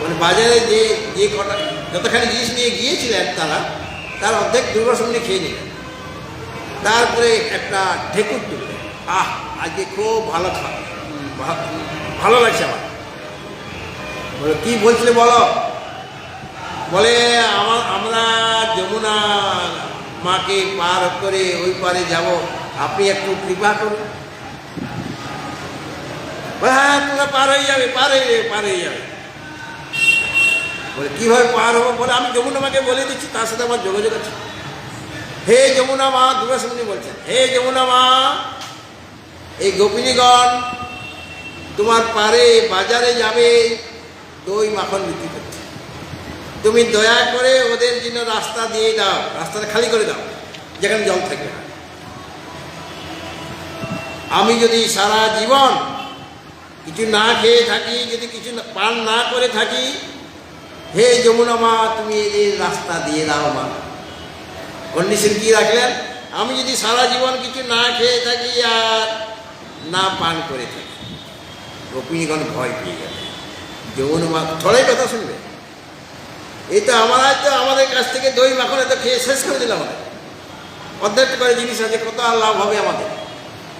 মানে বাজারে যে যে কটা যতখানি জিনিস নিয়ে গিয়েছিলেন তারা, তার অর্ধেক দুর্বাসন নিয়ে খেয়ে নিলেন। তারপরে একটা ঢেকুর তুললেন। আজকে খুব ভালো লাগছে আমার। বলে কি বলছিলে বলো? বলে আমরা যমুনা মাকে পার করে ওই পারে যাব, আপনি একটু কৃপা করুন। হ্যাঁ তোমরা পার হয়ে যাবে, পার হয়ে যাবে। বলে কীভাবে পার হবো? বলে আমি যমুনা মাকে বলে দিচ্ছি, তার সাথে আমার যোগাযোগ আছে। হে যমুনা মা, দুর্বাসমুনি বলছেন, হে যমুনা মা, এই গোপিনীগণ তোমার পারে বাজারে যাবে দই মাখন বিক্রি করতে। তুমি দয়া করে ওদের জন্য রাস্তা দিয়ে দাও, রাস্তাটা খালি করে দাও, যেখানে জল থাকবে না। আমি যদি সারা জীবন কিছু না খেয়ে থাকি, যদি কিছু পান না করে থাকি, হে যমুনা মা তুমি এই রাস্তা দিয়ে দাও মা। কন্ডিশন কি রাখলেন? আমি যদি সারা জীবন কিছু না খেয়ে থাকি আর না পান করে থাকি। গোপিনীগণ ভয় পেয়ে গেল, যমুনা মা থোড়াই কথা শুনবে? এই তো আমাদের কাছ থেকে দই মাখন এত খেয়ে শেষ করে দিলাম, আমাদের অর্ধেক করে জিনিস আছে, কত আর লাভ হবে আমাদের?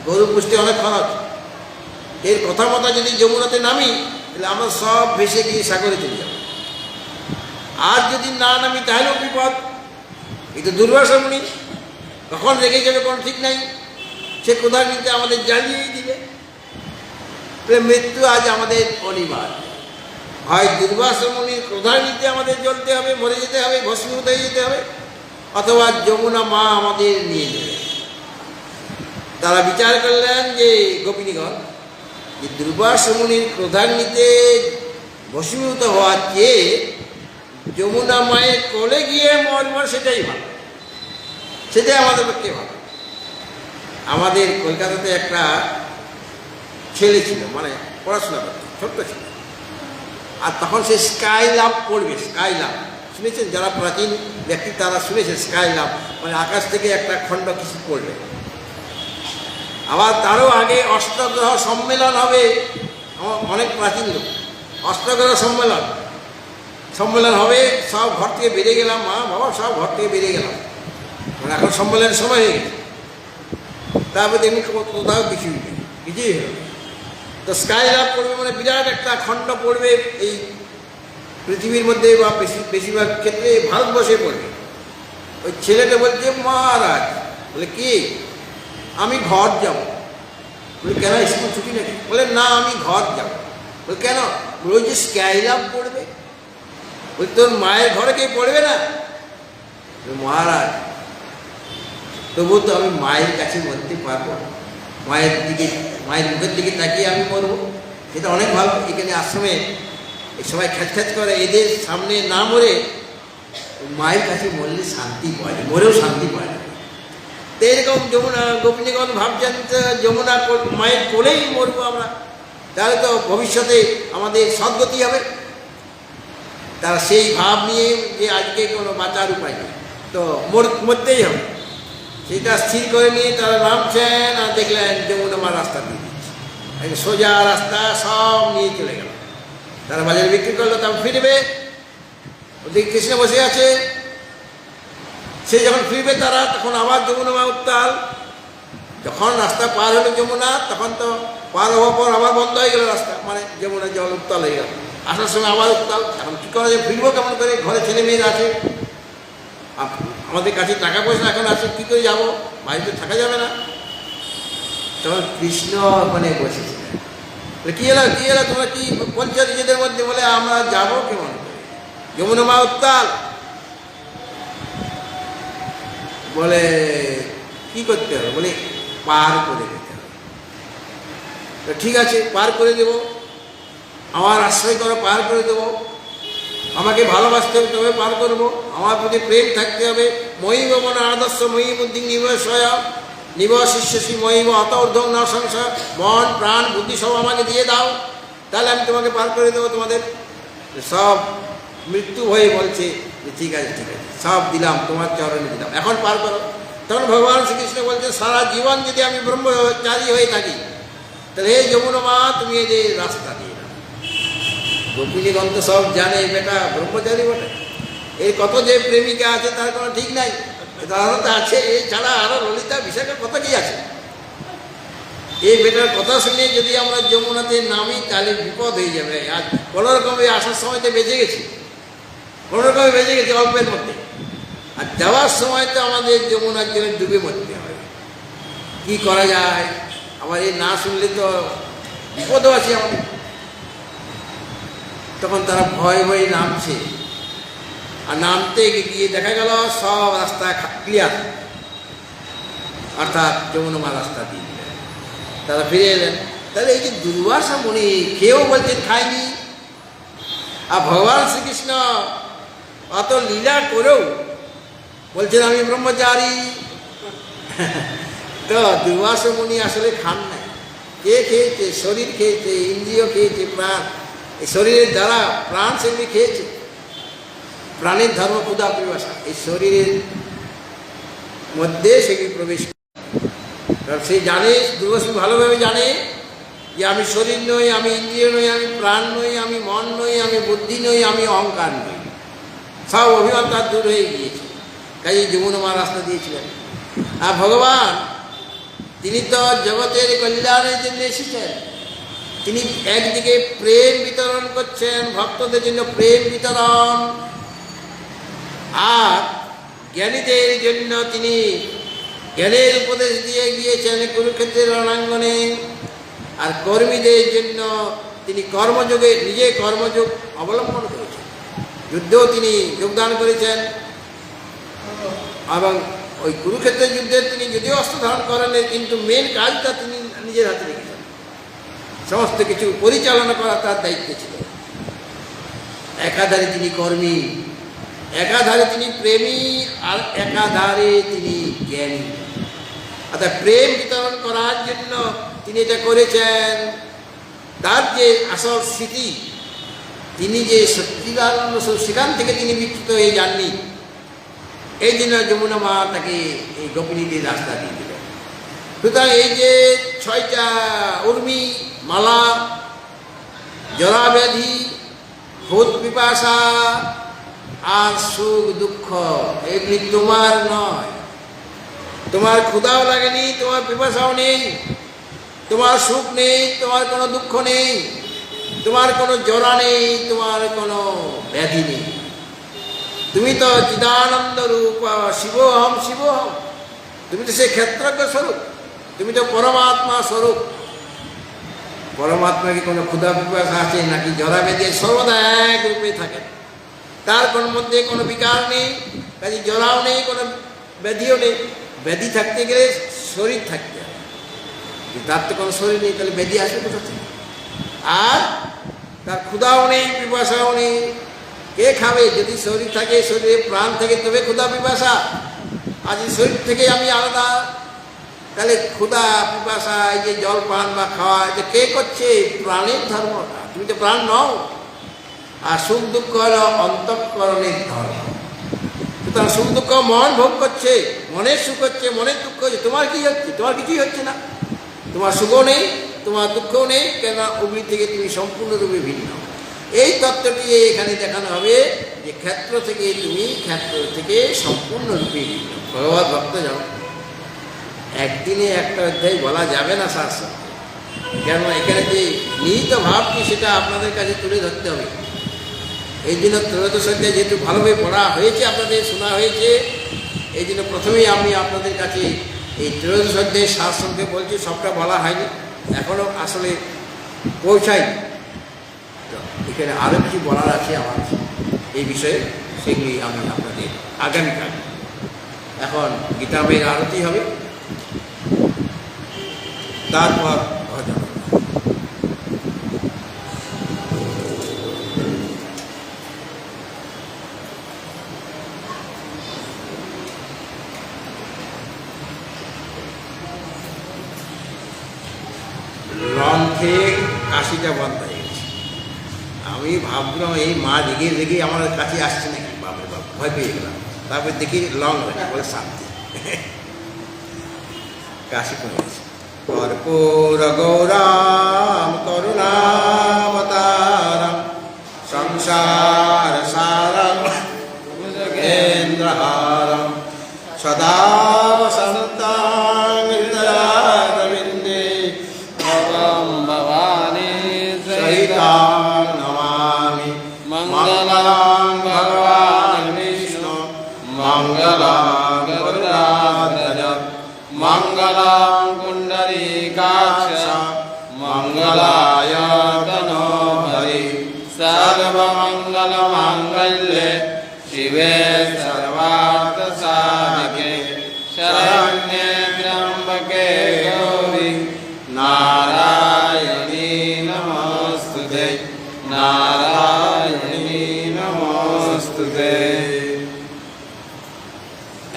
গরু পুষ্টি অনেক খরচ। এর কথা মতো যদি যমুনাতে নামি তাহলে আমরা সব ভেসে গিয়ে সাগরে চলে যাব। আর যদি না নামি তাহলেও বিপদ। এই তো দুর্বাসা মুনি, কখন রেগে যাবে কোনো ঠিক নাই। সে কোথায় নিতে আমাদের জ্বালিয়েই দিবে। মৃত্যু আজ আমাদের অনিবার্য। হয় দুর্বাসা মুনির কোথায় নিতে আমাদের জ্বলতে হবে, মরে যেতে হবে, ভস্মীভূত হয়ে যেতে হবে, অথবা যমুনা মা আমাদের নিয়ে যাবে। তারা বিচার করলেন যে গোপিনীগণ, যে দুর্বাসা মুনির ক্রোধান্বিতে ভস্মীভূত হওয়ার চেয়ে যমুনা মায়ের কোলে গিয়ে মরব, সেটাই ভালো, সেটাই আমাদের পক্ষে ভালো। আমাদের কলকাতাতে একটা ছেলে ছিল, মানে পড়াশোনা করত, ছোট্ট ছিল। আর তখন সে স্কাই লাভ পড়বে। স্কাই লাভ শুনেছেন? যারা প্রাচীন ব্যক্তি তারা শুনেছেন স্কাই লাভ, মানে আকাশ থেকে একটা খণ্ড কিছু পড়বে। আবার তারও আগে অষ্টগ্রহ সম্মেলন হবে। অনেক প্রাচীন লোক, অষ্টগ্রহ সম্মেলন হবে। সব ঘর থেকে বেরিয়ে গেলাম, মা বাবা সব ঘর থেকে বেরিয়ে গেলাম, মানে এখন সম্মেলনের সময় হয়ে গেছে। তারপরে এমনি কোথাও কিছুই হলো। তো স্কাই লাভ পড়বে মানে বিরাট একটা খণ্ড পড়বে এই পৃথিবীর মধ্যে, বা বেশিরভাগ ক্ষেত্রে ভারতবর্ষে পড়বে। ওই ছেলেটা বলছে মহারাজ, বলে কি আমি ঘর যাব। বলে কেন, স্কুল ছুটি নাকি? বলে না আমি ঘর যাব। বলে কেন? ওই যে স্কাই লাভ পড়বে। বলে তোর মায়ের ঘরে কেউ পড়বে না? মহারাজ তবু তো আমি মায়ের কাছে মরতে পারবো, মায়ের মুখের দিকে তাকিয়ে আমি মরবো, সেটা অনেক ভালো। এখানে আশ্রমে এই সবাই খ্যাচ করে, এদের সামনে না মরে মায়ের কাছে মরলে শান্তি পাওয়া যায়, মরেও শান্তি পাওয়া যায়। তো এরকম যমুনা গোপিনীগণ ভাবছেন যমুনা মায়ের কোলেই মরবো আমরা, তাহলে তো ভবিষ্যতে আমাদের সদ্গতি হবে। তারা সেই ভাব নিয়ে যে আজকে কোনো বাঁচার উপায় নেই, তো মরতেই হবে, সেটা স্থির করে নিয়ে তারা নামছেন। আর দেখলেন যমুনা মা রাস্তা দিয়ে দিচ্ছে, সোজা রাস্তা, সব নিয়ে চলে গেল। তারা বাজারে বিক্রি করলো, তারপর ফিরবে। ওদিকে কৃষ্ণ বসে আছে, সে যখন ফিরবে তারা, তখন আবার যমুনা মা উত্তাল। যখন রাস্তা পার হলো যমুনা, তখন তো পার হওয়ার পর আবার বন্ধ হয়ে গেল রাস্তা, মানে যমুনা জল উত্তাল হয়ে গেল। আসার সময় আবার উত্তাল। এখন কী করা যায়, ফিরবো কেমন করে? ঘরে ছেলে মেয়েরা আছে, আমাদের কাছে টাকা পয়সা এখন আছে, কী করে যাবো? বাড়িতে থাকা যাবে না। তখন কৃষ্ণ ওখানে বসেছিলেন। কি এলো তোমরা কি বলছো নিজেদের মধ্যে? বলে আমরা যাবো কেমন করে, যমুনা মা উত্তাল। বলে কি করতে হবে? বলে পার করে দিতে হবে। ঠিক আছে, পার করে দেব, আমার আশ্রয় করো, পার করে দেবো। আমাকে ভালোবাসতে হবে, তবে পার করবো। আমার প্রতি প্রেম থাকতে হবে। মহিম মন আদর্শ মহিম উদ্দিন নিবসয় নিবশিষ্যসী মহিম অত ঊর্ধ্বং না সংশয়। মন প্রাণ বুদ্ধি সব আমাকে দিয়ে দাও, তাহলে আমি তোমাকে পার করে দেবো। তোমাদের সব মৃত্যু হয়ে বলছে যে ঠিক আছে সব দিলাম, তোমার চরণে দিলাম, এখন পার করো। তখন ভগবান শ্রীকৃষ্ণ বলছে সারা জীবন যদি আমি ব্রহ্মচারী হয়ে থাকি, তাহলে হে যমুনা মা তুমি এই যে রাস্তা দিয়ে দাও। গোপিনীগণ তো সব জানে বেটা ব্রহ্মচারী বটে, এই কত যে প্রেমিকা আছে তার কোনো ঠিক নাই, সাধারণত আছে। এছাড়া আরো ললিতা বিশাখা কত কি আছে। এই বেটার কথা শুনে যদি আমরা যমুনাতে নামি তাহলে বিপদ হয়ে যাবে। আর কোনোরকমে আসার সময়তে বেঁচে গেছি, কোনোরকমে বেঁচে গেছি অল্পের মধ্যে। আর যাওয়ার সময় তো আমাদের যমুনার জন্য ডুবে মরতে হবে। কী করা যায়? আবার এই না শুনলে তো বিপদও আছে আমাদের। তখন তারা ভয়ে ভয়ে নামছে। আর নামতে গিয়ে দেখা গেল সব রাস্তা ক্লিয়ার, অর্থাৎ যমুনা মা রাস্তা দিয়ে দিলেন। তারা ফিরে এলেন। তাহলে এই যে দুর্বাসা মুনি কেউ বলছেন খায়নি, আর ভগবান শ্রীকৃষ্ণ অত লীলা করেও বলছেন আমি ব্রহ্মচারী। তো দুর্বাসা মুনি আসলে খান নাই। কে খেয়েছে? শরীর খেয়েছে, ইন্দ্রিয় খেয়েছে, প্রাণ। এই শরীরের দ্বারা প্রাণ সেগুলি খেয়েছে। প্রাণীর ধর্ম ক্ষুধা পিপাসা এই শরীরের মধ্যে সেগুলি প্রবেশ করে। কারণ সে জানে, দুর্বাসু ভালোভাবে জানে যে আমি শরীর নই, আমি ইন্দ্রিয় নই, আমি প্রাণ নই, আমি মন নই, আমি বুদ্ধি নই, আমি অহংকার নই। সব অভিমান তার দূর হয়ে গিয়েছে। কাজেই যমুনা মা রাস্তা দিয়েছিলেন। আর ভগবান তিনি তো জগতের কল্যাণের জন্য এসেছেন। তিনি একদিকে প্রেম বিতরণ করছেন, ভক্তদের জন্য প্রেম বিতরণ, আর জ্ঞানীদের জন্য তিনি জ্ঞানের উপদেশ দিয়ে গিয়েছেন কুরুক্ষেত্রের রণাঙ্গনে। আর কর্মীদের জন্য তিনি কর্মযোগে নিজে কর্মযোগ অবলম্বন করেছেন, যুদ্ধেও তিনি যোগদান করেছেন। এবং ওই কুরুক্ষেত্রের যুদ্ধে তিনি যদিও অস্ত্র ধারণ করেন, কিন্তু মেন কাজটা তিনি নিজের হাতে রেখেছেন। সমস্ত কিছু পরিচালনা করা তার দায়িত্ব ছিল। একাধারে তিনি কর্মী, একাধারে তিনি প্রেমী, আর একাধারে তিনি জ্ঞানী। অর্থাৎ প্রেম বিতরণ করার জন্য তিনি এটা করেছেন। তার যে আসল স্মৃতি, তিনি যে সত্যিকারানন্দ সেখান থেকে তিনি বিচ্যুত হয়ে যাননি। এই জন্য যমুনা মা তাকে এই গোপিনীদের রাস্তা দিয়ে দিলেন। সুতরাং এই যে 6টা উর্মি, মালা, জরা ব্যাধি, ভূত পিপাসা আর সুখ দুঃখ, এগুলি তোমার নয়। তোমার ক্ষুধাও লাগেনি, তোমার পিপাসাও নেই, তোমার সুখ নেই, তোমার কোনো দুঃখ নেই, তোমার কোনো জরা নেই, তোমার কোনো ব্যাধি নেই। তুমি তো চিদানন্দ রূপ শিবোহম শিবোহম। তুমি তো সেই ক্ষেত্রজ্ঞ স্বরূপ, তুমি তো পরমাত্মা স্বরূপ। পরমাত্মা কি কোনো ক্ষুধা পিপাসা আছে নাকি জরা ব্যাধি? সর্বদা এক রূপে থাকে, তার কোনো মধ্যে কোনো বিকার নেই, কাজে জরাও নেই, কোনো ব্যাধিও নেই। ব্যাধি থাকতে গেলে শরীর থাকতে হবে, তার তো কোনো শরীর নেই, তাহলে ব্যাধি আসবে কোথা থেকে? আর তার ক্ষুধাও নেই, পিপাসাও নেই। কে খাবে? যদি শরীর থাকে, শরীরে প্রাণ থাকে, তবে ক্ষুধা পিপাসা। আর যদি শরীর থেকে আমি আলাদা, তাহলে ক্ষুধা পিপাসা, এই যে জল পান বা খাওয়া, যে কে করছে? প্রাণের ধর্মটা। তুমি তো প্রাণ নও। আর সুখ দুঃখ হল অন্তঃকরণের ধর্ম। সুতরাং সুখ দুঃখ মন ভোগ করছে, মনের সুখ হচ্ছে, মনের দুঃখ হচ্ছে। তোমার কি হচ্ছে? তোমার কিছুই হচ্ছে না। তোমার সুখও নেই, তোমার দুঃখও নেই, কেন ওগুলি থেকে তুমি সম্পূর্ণরূপে ভিন্ন। এই তত্ত্বটি এখানে দেখানো হবে যে ক্ষেত্র থেকে তুমি ক্ষেত্র থেকে সম্পূর্ণরূপে ভিন্ন। ভগবত ভক্ত যাও, একদিনে একটা অধ্যায় বলা যাবে না শাস্ত্র, কেননা এখানে যে নিহিত ভাবটি সেটা আপনাদের কাছে তুলে ধরতে হবে। এই জন্য ত্রয়োদশ অধ্যায় যেহেতু ভালোভাবে পড়া হয়েছে, আপনাদের শোনা হয়েছে, এই জন্য প্রথমেই আমি আপনাদের কাছে এই ত্রয়োদশ অধ্যায়ের শাস্ত্রকে বলছি। সবটা বলা হয়নি, এখনও আসলে পৌঁছায়নি। তো এখানে আরও কিছু বলার আছে আমার এই বিষয়ে, সেগুলি আমি আপনাদের আগামীকাল। এখন গীতাময়ের আরতি হবে, তারপর ভজন। রং খেয়ে কাশিটা বন্ধ হয়ে গেছে। আমি ভাবলাম এই মা রেগে রেগে আমার কাছে আসছে নাকি, বাপরে বাপ, ভয় পেয়ে গেলাম। তারপর দেখি লং বলে শান্তি, কাশি কমে গেছে। কর্পূর গৌরাম করুণাবতারম সংসার সারম ভুজগেন্দ্রহারম সদা বসন্তাং হৃদয়ারবিন্দে ভবম ভবানী সহিতাং নমামি। মঙ্গলাং ভগবান বিষ্ণু মঙ্গলাং গরুড়াধ্বজ মঙ্গলাং পুণ্ডরীকাক্ষ মঙ্গলায় তনোহরি। সর্বমঙ্গলমাঙ্গল্যে শিবে সর্বার্থসাধিকে শরণ্যে ত্র্যম্বকে গৌরি নারায়ণী নমস্তুতে, নারায়ণী নমস্তুতে।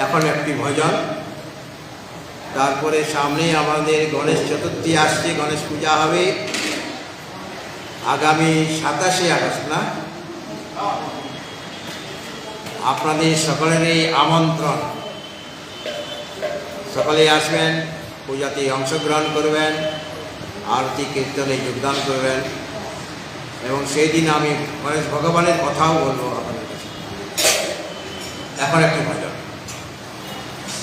এখন একটি ভজন, তারপরে সামনে আমাদের গণেশ চতুর্থী আসছে, গণেশ পূজা হবে আগামী 27শে আগস্ট না? আপনাদের সকলেরই আমন্ত্রণ, সকলেই আসবেন, পূজাতে অংশগ্রহণ করবেন, আরতি কীর্তনে যোগদান করবেন এবং সেই দিন আমি গণেশ ভগবানের কথাও বলবো আপনাদের কাছে। এখন একটি ভজন।